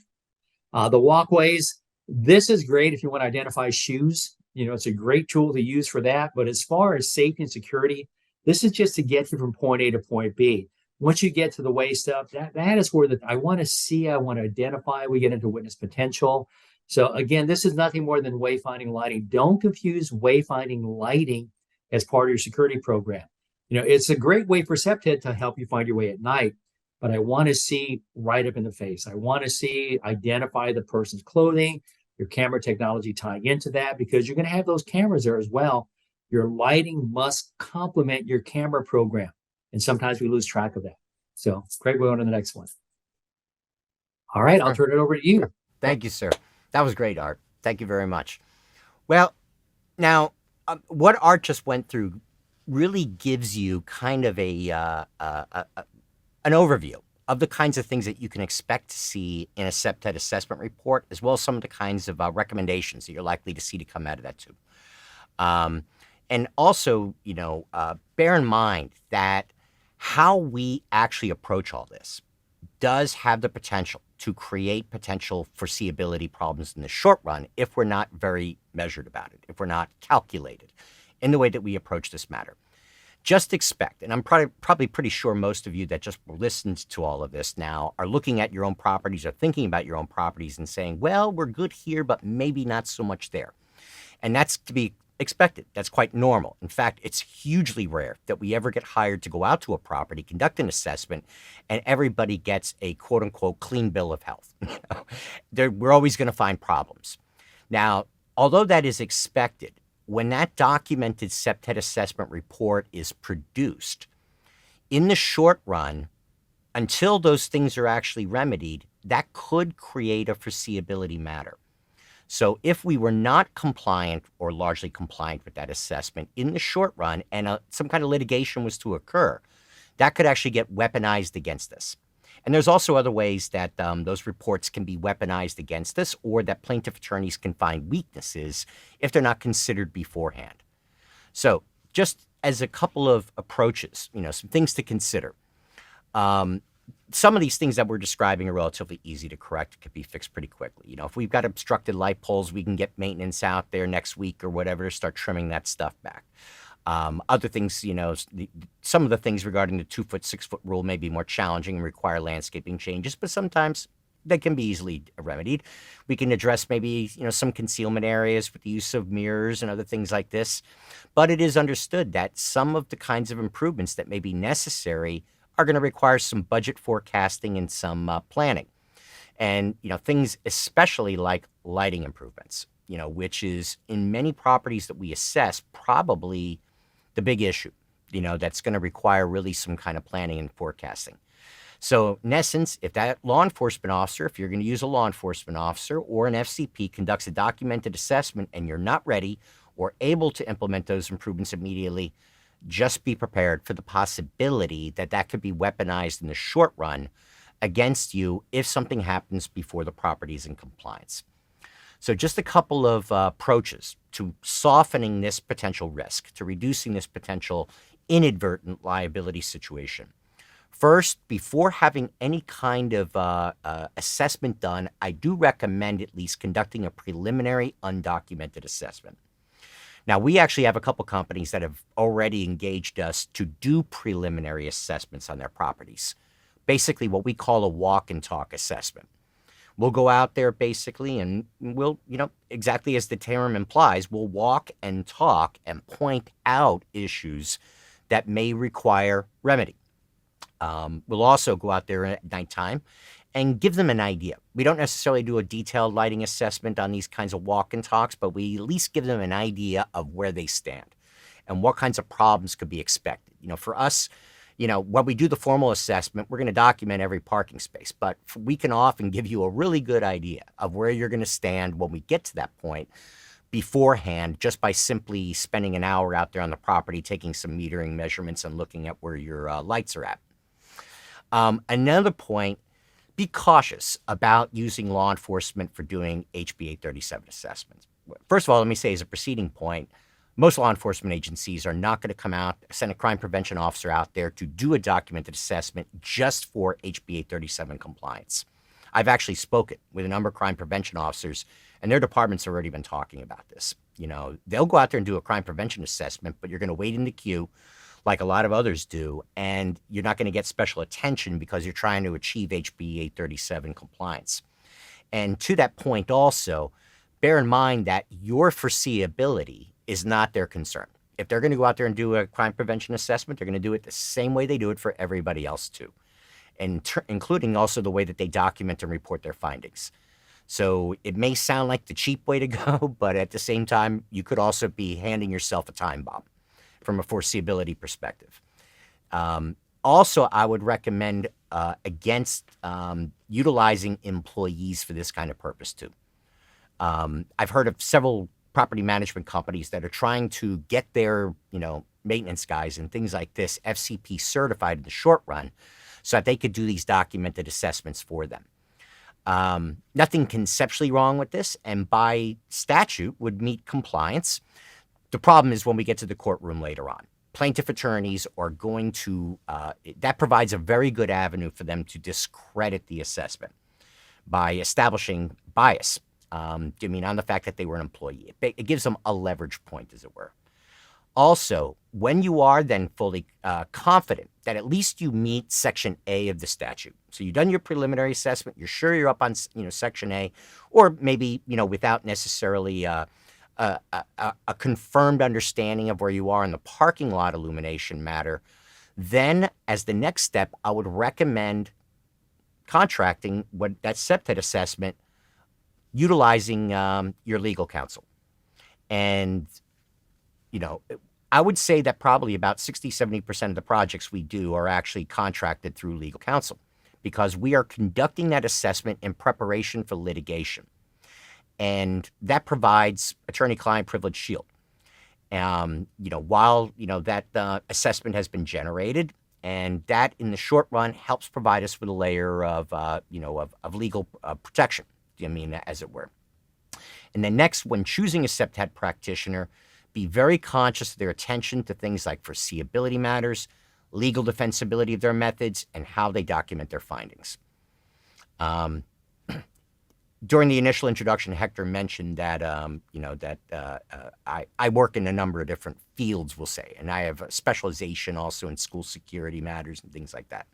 The walkways. This is great if you want to identify shoes. It's a great tool to use for that. But as far as safety and security, this is just to get you from point A to point B. Once you get to the way stuff, that is where I want to see, I want to identify. We get into witness potential. So again, this is nothing more than wayfinding lighting. Don't confuse wayfinding lighting as part of your security program. It's a great way for CPTED to help you find your way at night, but I want to see right up in the face. I want to identify the person's clothing, your camera technology tying into that, because you're going to have those cameras there as well. Your lighting must complement your camera program. And sometimes we lose track of that. So Craig, we'll go on to the next one. All right, I'll turn it over to you. Thank you, sir. That was great, Art. Thank you very much. Well, now, what Art just went through really gives you kind of an overview of the kinds of things that you can expect to see in a CPTED assessment report, as well as some of the kinds of recommendations that you're likely to see to come out of that too. And also, bear in mind that how we actually approach all this does have the potential to create potential foreseeability problems in the short run if we're not very measured about it, if we're not calculated in the way that we approach this matter. Just expect, and I'm probably pretty sure most of you that just listened to all of this now are looking at your own properties or thinking about your own properties and saying, well, we're good here, but maybe not so much there. And that's to be expected. That's quite normal. In fact, it's hugely rare that we ever get hired to go out to a property, conduct an assessment, and everybody gets a quote unquote clean bill of health. We're always going to find problems. Now, although that is expected, when that documented CPTED assessment report is produced, in the short run, until those things are actually remedied, that could create a foreseeability matter. So if we were not compliant or largely compliant with that assessment in the short run and some kind of litigation was to occur, that could actually get weaponized against us. And there's also other ways that those reports can be weaponized against us, or that plaintiff attorneys can find weaknesses if they're not considered beforehand. So just as a couple of approaches, some things to consider. Some of these things that we're describing are relatively easy to correct, could be fixed pretty quickly. If we've got obstructed light poles, we can get maintenance out there next week or whatever to start trimming that stuff back. Other things, some of the things regarding the 2-foot, 6-foot rule may be more challenging and require landscaping changes, but sometimes they can be easily remedied. We can address maybe, some concealment areas with the use of mirrors and other things like this. But it is understood that some of the kinds of improvements that may be necessary are going to require some budget forecasting and some planning. And, things especially like lighting improvements, which is in many properties that we assess probably the big issue, that's going to require really some kind of planning and forecasting. So in essence, if that law enforcement officer, if you're going to use a law enforcement officer or an FCP conducts a documented assessment and you're not ready or able to implement those improvements immediately, just be prepared for the possibility that that could be weaponized in the short run against you if something happens before the property is in compliance. So just a couple of approaches to softening this potential risk, to reducing this potential inadvertent liability situation. First, before having any kind of assessment done, I do recommend at least conducting a preliminary undocumented assessment. Now, we actually have a couple companies that have already engaged us to do preliminary assessments on their properties. Basically, what we call a walk and talk assessment. We'll go out there basically and we'll, exactly as the term implies, we'll walk and talk and point out issues that may require remedy. We'll also go out there at nighttime and give them an idea. We don't necessarily do a detailed lighting assessment on these kinds of walk and talks, but we at least give them an idea of where they stand and what kinds of problems could be expected. For us, when we do the formal assessment, we're going to document every parking space, but we can often give you a really good idea of where you're going to stand when we get to that point beforehand, just by simply spending an hour out there on the property, taking some metering measurements and looking at where your lights are at. Another point, be cautious about using law enforcement for doing HB 837 assessments. First of all, let me say as a preceding point, most law enforcement agencies are not going to come out, send a crime prevention officer out there to do a documented assessment just for HB 837 compliance. I've actually spoken with a number of crime prevention officers, and their departments have already been talking about this. They'll go out there and do a crime prevention assessment, but you're going to wait in the queue like a lot of others do, and you're not going to get special attention because you're trying to achieve HB 837 compliance. And to that point also, bear in mind that your foreseeability is not their concern. If they're going to go out there and do a crime prevention assessment, they're going to do it the same way they do it for everybody else too, and including also the way that they document and report their findings. So it may sound like the cheap way to go, but at the same time, you could also be handing yourself a time bomb from a foreseeability perspective. Also, I would recommend against utilizing employees for this kind of purpose too. I've heard of several property management companies that are trying to get their, maintenance guys and things like this FCP certified in the short run so that they could do these documented assessments for them. Nothing conceptually wrong with this, and by statute would meet compliance. The problem is when we get to the courtroom later on. Plaintiff attorneys are going to, that provides a very good avenue for them to discredit the assessment by establishing bias. On the fact that they were an employee. It gives them a leverage point, as it were. Also, when you are then fully confident that at least you meet Section A of the statute, so you've done your preliminary assessment, you're sure you're up on Section A, or maybe without necessarily a confirmed understanding of where you are in the parking lot illumination matter, then as the next step, I would recommend contracting that CPTED assessment utilizing your legal counsel. And I would say that probably about 60-70% of the projects we do are actually contracted through legal counsel because we are conducting that assessment in preparation for litigation. And that provides attorney-client privilege shield. While that assessment has been generated, and that in the short run helps provide us with a layer of legal protection, as it were. And then next, when choosing a CPTED practitioner, be very conscious of their attention to things like foreseeability matters, legal defensibility of their methods, and how they document their findings. During the initial introduction, Hector mentioned that, I work in a number of different fields, we'll say, and I have a specialization also in school security matters and things like that.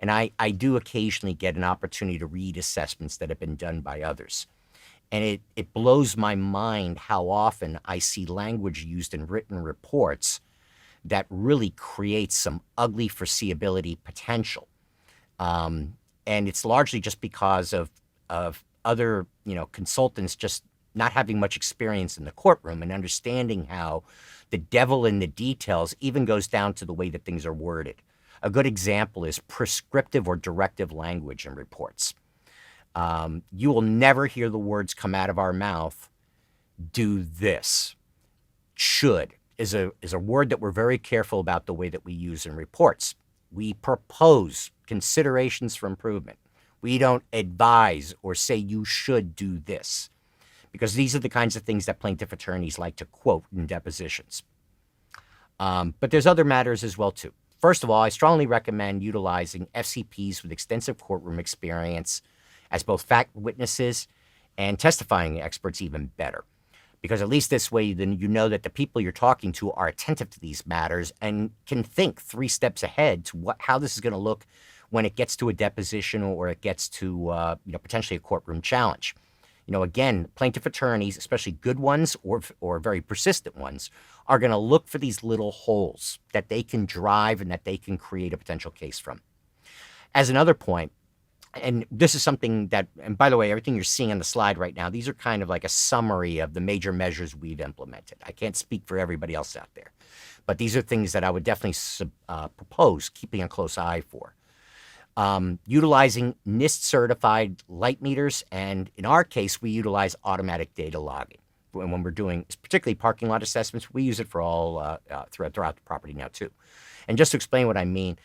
And I do occasionally get an opportunity to read assessments that have been done by others. And it blows my mind how often I see language used in written reports that really creates some ugly foreseeability potential. And it's largely just because of other, consultants just not having much experience in the courtroom and understanding how the devil in the details even goes down to the way that things are worded. A good example is prescriptive or directive language in reports. You will never hear the words come out of our mouth, do this. Should is a word that we're very careful about the way that we use in reports. We propose considerations for improvement. We don't advise or say you should do this, because these are the kinds of things that plaintiff attorneys like to quote in depositions. But there's other matters as well, too. First of all, I strongly recommend utilizing FCPs with extensive courtroom experience as both fact witnesses and testifying experts, even better. Because at least this way, then you know that the people you're talking to are attentive to these matters and can think 3 steps ahead to how this is going to look when it gets to a deposition or it gets to potentially a courtroom challenge. Again, plaintiff attorneys, especially good ones or very persistent ones, are going to look for these little holes that they can drive and that they can create a potential case from. As another point, and this is something that, and by the way, everything you're seeing on the slide right now, these are kind of like a summary of the major measures we've implemented. I can't speak for everybody else out there, but these are things that I would definitely propose keeping a close eye for. Utilizing NIST certified light meters, and in our case, we utilize automatic data logging. When we're doing particularly parking lot assessments, we use it for all throughout the property now too. And just to explain what I mean,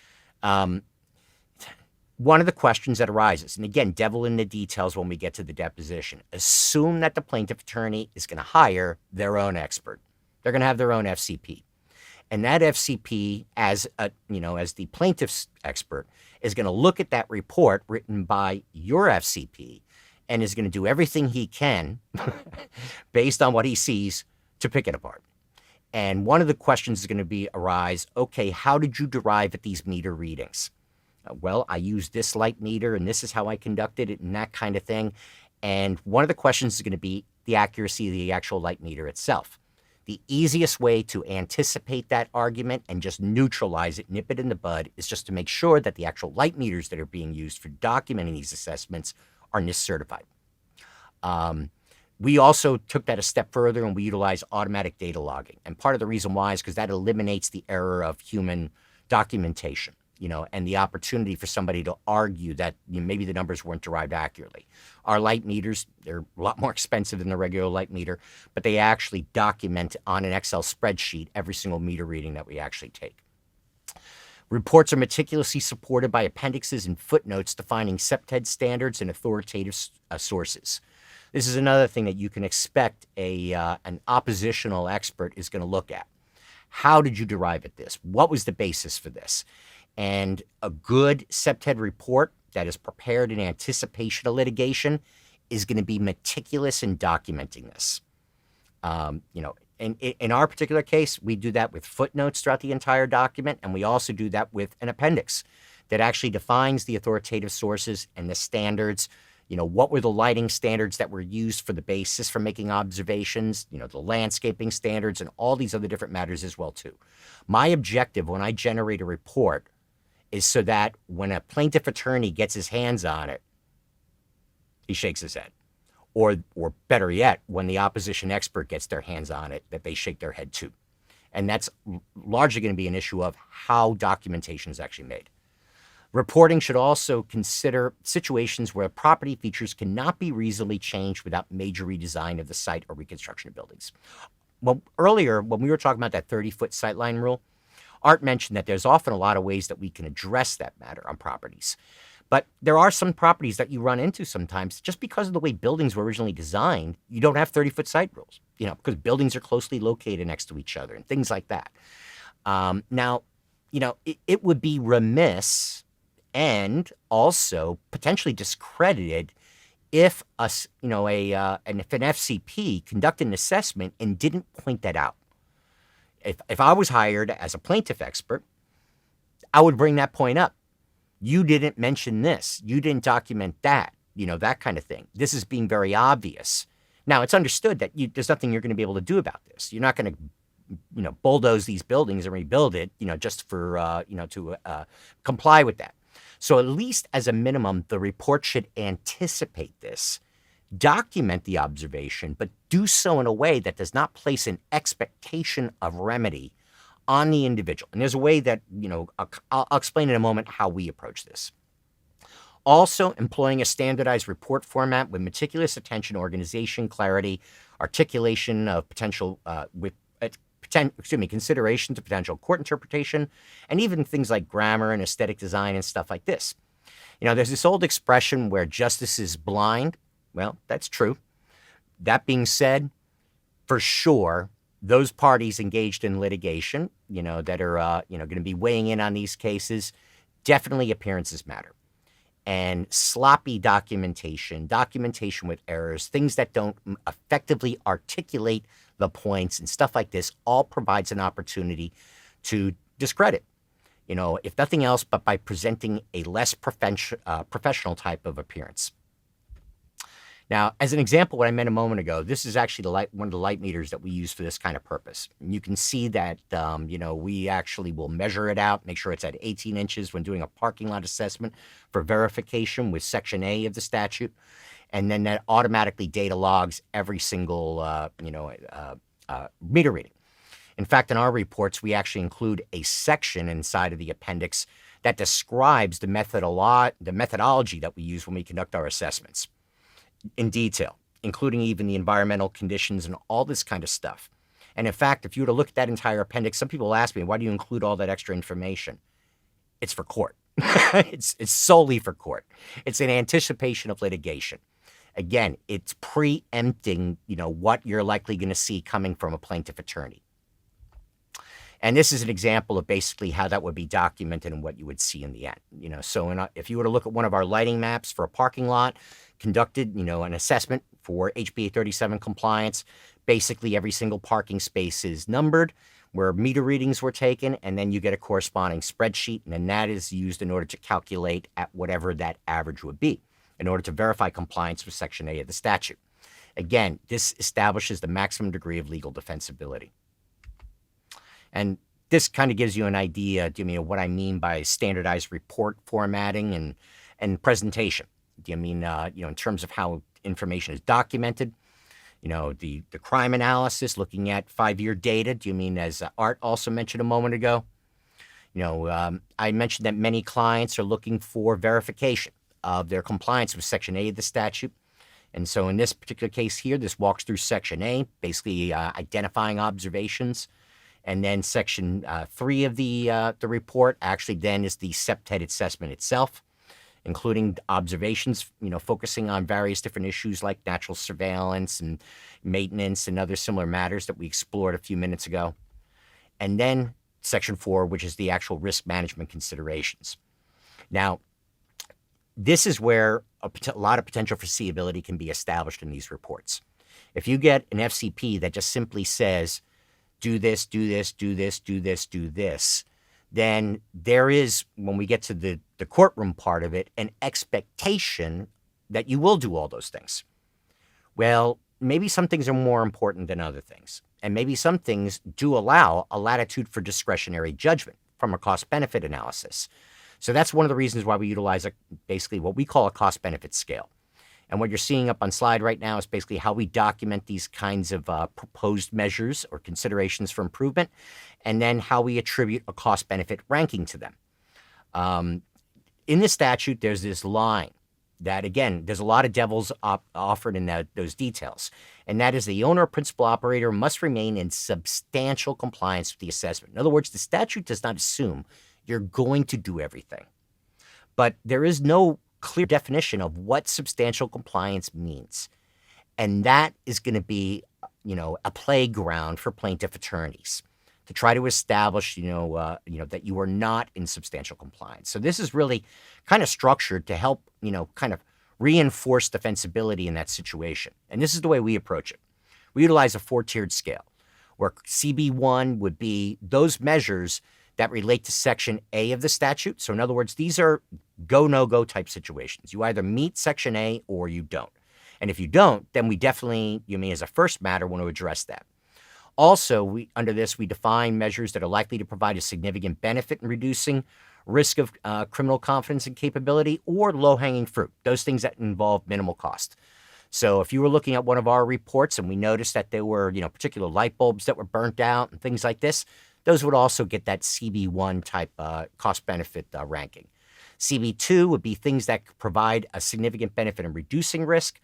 one of the questions that arises, and again, devil in the details when we get to the deposition, assume that the plaintiff attorney is going to hire their own expert. They're going to have their own FCP. And that FCP, as the plaintiff's expert, is going to look at that report written by your FCP and is going to do everything he can based on what he sees to pick it apart. And one of the questions is going to arise, okay, how did you derive at these meter readings? Well, I used this light meter and this is how I conducted it and that kind of thing. And one of the questions is going to be the accuracy of the actual light meter itself. The easiest way to anticipate that argument and just neutralize it, nip it in the bud, is just to make sure that the actual light meters that are being used for documenting these assessments are NIST certified. We also took that a step further and we utilize automatic data logging. And part of the reason why is because that eliminates the error of human documentation, and the opportunity for somebody to argue that maybe the numbers weren't derived accurately. Our light meters, they're a lot more expensive than the regular light meter, but they actually document on an Excel spreadsheet every single meter reading that we actually take. Reports are meticulously supported by appendixes and footnotes defining CPTED standards and authoritative sources. This is another thing that you can expect an oppositional expert is going to look at. How did you derive at this? What was the basis for this? And a good CPTED report that is prepared in anticipation of litigation is going to be meticulous in documenting this. In our particular case, we do that with footnotes throughout the entire document, and we also do that with an appendix that actually defines the authoritative sources and the standards. What were the lighting standards that were used for the basis for making observations, the landscaping standards, and all these other different matters as well, too. My objective when I generate a report is so that when a plaintiff attorney gets his hands on it, he shakes his head. Or better yet, when the opposition expert gets their hands on it, that they shake their head too. And that's largely going to be an issue of how documentation is actually made. Reporting should also consider situations where property features cannot be reasonably changed without major redesign of the site or reconstruction of buildings. Well, earlier, when we were talking about that 30-foot sightline rule, Art mentioned that there's often a lot of ways that we can address that matter on properties. But there are some properties that you run into sometimes just because of the way buildings were originally designed. You don't have 30-foot site rules, because buildings are closely located next to each other and things like that. Now, it would be remiss and also potentially discredited if if an FCP conducted an assessment and didn't point that out. If I was hired as a plaintiff expert, I would bring that point up. You didn't mention this. You didn't document that, that kind of thing. This is being very obvious. Now, it's understood that there's nothing you're going to be able to do about this. You're not going to, bulldoze these buildings and rebuild it, just for, to comply with that. So at least as a minimum, the report should anticipate this, document the observation, but do so in a way that does not place an expectation of remedy on the individual. And there's a way that, I'll explain in a moment how we approach this. Also, employing a standardized report format with meticulous attention, organization, clarity, articulation of potential, consideration to potential court interpretation, and even things like grammar and aesthetic design and stuff like this. There's this old expression where justice is blind. Well, that's true. That being said, for sure, those parties engaged in litigation, that are, going to be weighing in on these cases, definitely appearances matter. And sloppy documentation with errors, things that don't effectively articulate the points and stuff like this, all provides an opportunity to discredit, if nothing else, but by presenting a less professional type of appearance. Now, as an example, what I meant a moment ago, this is actually one of the light meters that we use for this kind of purpose. And you can see that, we actually will measure it out, make sure it's at 18 inches when doing a parking lot assessment for verification with Section A of the statute. And then that automatically data logs every single, meter reading. In fact, in our reports, we actually include a section inside of the appendix that describes the methodology that we use when we conduct our assessments in detail, including even the environmental conditions and all this kind of stuff. And in fact, if you were to look at that entire appendix, some people ask me, why do you include all that extra information? It's for court. It's solely for court. It's in anticipation of litigation. Again, it's preempting, what you're likely going to see coming from a plaintiff attorney. And this is an example of basically how that would be documented and what you would see in the end. So if you were to look at one of our lighting maps for a parking lot, conducted, an assessment for HBA 37 compliance, basically every single parking space is numbered where meter readings were taken, and then you get a corresponding spreadsheet, and then that is used in order to calculate at whatever that average would be in order to verify compliance with Section A of the statute. Again, this establishes the maximum degree of legal defensibility. And this kind of gives you an idea, of what I mean by standardized report formatting and presentation. In terms of how information is documented, the crime analysis, looking at 5-year data. Do you mean, as Art also mentioned a moment ago? I mentioned that many clients are looking for verification of their compliance with Section A of the statute. And so in this particular case here, this walks through Section A, basically identifying observations. And then Section 3 of the report actually then is the CPTED assessment itself. including observations, focusing on various different issues like natural surveillance and maintenance and other similar matters that we explored a few minutes ago. And then Section 4, which is the actual risk management considerations. Now, this is where a lot of potential foreseeability can be established in these reports. If you get an FCP that just simply says, do this, do this, do this, do this, do this, then there is, when we get to the courtroom part of it, an expectation that you will do all those things. Well, maybe some things are more important than other things. And maybe some things do allow a latitude for discretionary judgment from a cost-benefit analysis. So that's one of the reasons why we utilize basically what we call a cost-benefit scale. And what you're seeing up on slide right now is basically how we document these kinds of proposed measures or considerations for improvement, and then how we attribute a cost-benefit ranking to them. In the statute, there's this line that, again, there's a lot of devils offered in those details, and that is the owner or principal operator must remain in substantial compliance with the assessment. In other words, the statute does not assume you're going to do everything, but there is no clear definition of what substantial compliance means. And that is going to be, a playground for plaintiff attorneys to try to establish, that you are not in substantial compliance. So this is really kind of structured to help, kind of reinforce defensibility in that situation. And this is the way we approach it. We utilize a 4-tiered scale, where CB1 would be those measures that relate to Section A of the statute. So in other words, these are go, no-go type situations. You either meet Section A or you don't. And if you don't, then we definitely, as a first matter, want to address that. Also, under this, we define measures that are likely to provide a significant benefit in reducing risk of criminal confidence and capability, or low-hanging fruit, those things that involve minimal cost. So if you were looking at one of our reports and we noticed that there were, particular light bulbs that were burnt out and things like this, those would also get that CB1 type cost-benefit ranking. CB2 would be things that provide a significant benefit in reducing risk,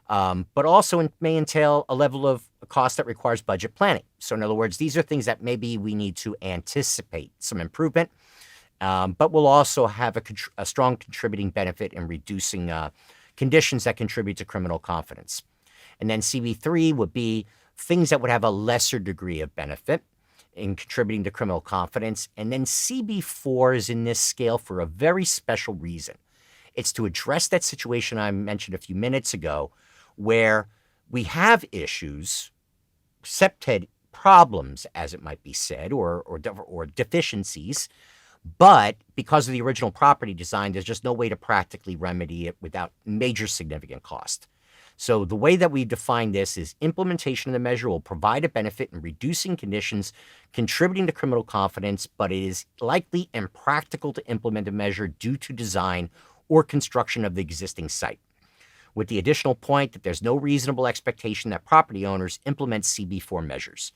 but also may entail a level of cost that requires budget planning. So in other words, these are things that maybe we need to anticipate some improvement, but will also have a strong contributing benefit in reducing conditions that contribute to criminal confidence. And then CB3 would be things that would have a lesser degree of benefit in contributing to criminal confidence. And then CB4 is in this scale for a very special reason. It's to address that situation I mentioned a few minutes ago, where we have issues, CPTED problems, as it might be said, or deficiencies, but because of the original property design, there's just no way to practically remedy it without major significant cost. So the way that we define this is implementation of the measure will provide a benefit in reducing conditions contributing to criminal confidence, but it is likely impractical to implement a measure due to design or construction of the existing site, with the additional point that there's no reasonable expectation that property owners implement CB4 measures.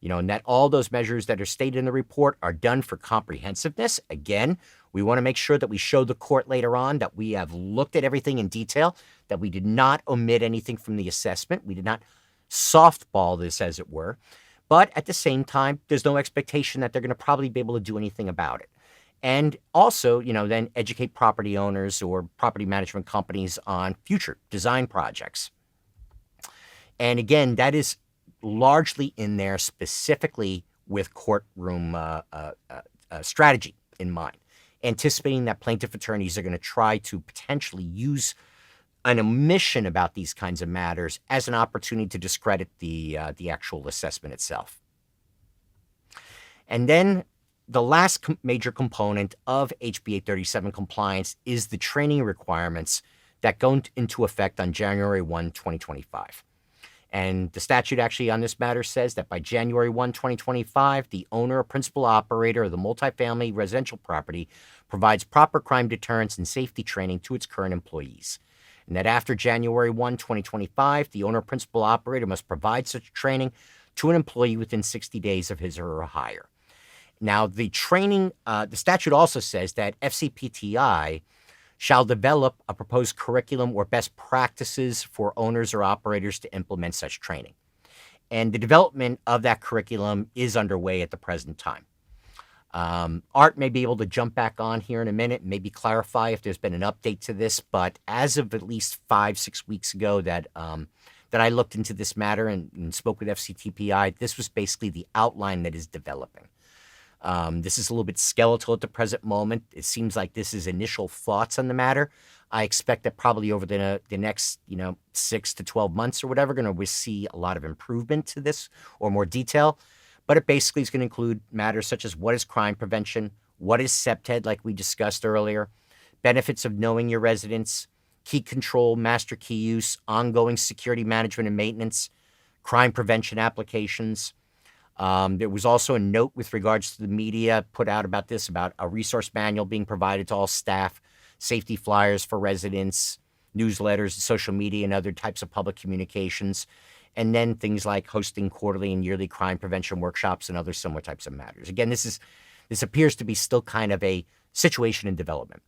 And that all those measures that are stated in the report are done for comprehensiveness. Again, we want to make sure that we show the court later on that we have looked at everything in detail, that we did not omit anything from the assessment. We did not softball this, as it were. But at the same time, there's no expectation that they're going to probably be able to do anything about it. And also, then educate property owners or property management companies on future design projects. And again, that is largely in there specifically with courtroom strategy in mind, anticipating that plaintiff attorneys are going to try to potentially use an omission about these kinds of matters as an opportunity to discredit the actual assessment itself. And then the last major component of HB 837 compliance is the training requirements that go into effect on January 1, 2025. And the statute actually on this matter says that by January 1, 2025, the owner or principal operator of the multifamily residential property provides proper crime deterrence and safety training to its current employees. And that after January 1, 2025, the owner or principal operator must provide such training to an employee within 60 days of his or her hire. Now, the training, the statute also says that FCPTI shall develop a proposed curriculum or best practices for owners or operators to implement such training. And the development of that curriculum is underway at the present time. Art may be able to jump back on here in a minute, maybe clarify if there's been an update to this, but as of at least 5-6 weeks ago that I looked into this matter and spoke with FCTPI, this was basically the outline that is developing. This is a little bit skeletal at the present moment. It seems like this is initial thoughts on the matter. I expect that probably over the next 6 to 12 months or whatever, going to see a lot of improvement to this or more detail. But it basically is going to include matters such as what is crime prevention, what is CPTED, like we discussed earlier, benefits of knowing your residents, key control, master key use, ongoing security management and maintenance, crime prevention applications. There was also a note with regards to the media put out about this, about a resource manual being provided to all staff, safety flyers for residents, newsletters, social media, and other types of public communications. And then things like hosting quarterly and yearly crime prevention workshops and other similar types of matters. Again, this appears to be still kind of a situation in development.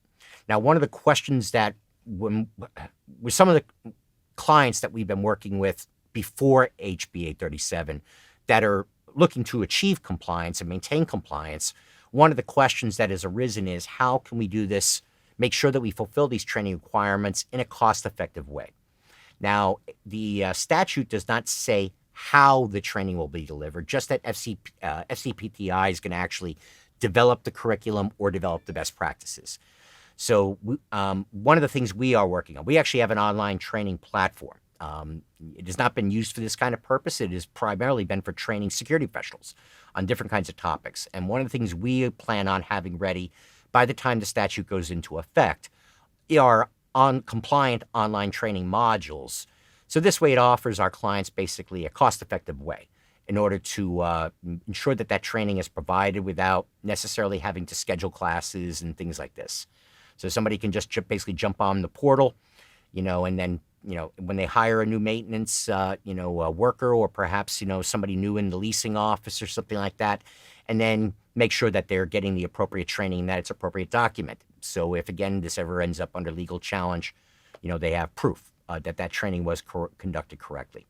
Now, one of the questions that with some of the clients that we've been working with before HB 837 that are looking to achieve compliance and maintain compliance, one of the questions that has arisen is how can we do this, make sure that we fulfill these training requirements in a cost-effective way. Now, the statute does not say how the training will be delivered, just that FCPTI is going to actually develop the curriculum or develop the best practices. So one of the things we are working on, we actually have an online training platform. It has not been used for this kind of purpose. It has primarily been for training security professionals on different kinds of topics. And one of the things we plan on having ready by the time the statute goes into effect are compliant online training modules. So this way it offers our clients basically a cost-effective way in order to ensure that that training is provided without necessarily having to schedule classes and things like this. So somebody can just basically jump on the portal, and then, when they hire a new maintenance, worker, or perhaps, somebody new in the leasing office or something like that, and then make sure that they're getting the appropriate training and that it's appropriate documented. So if, again, this ever ends up under legal challenge, they have proof that that training was conducted correctly.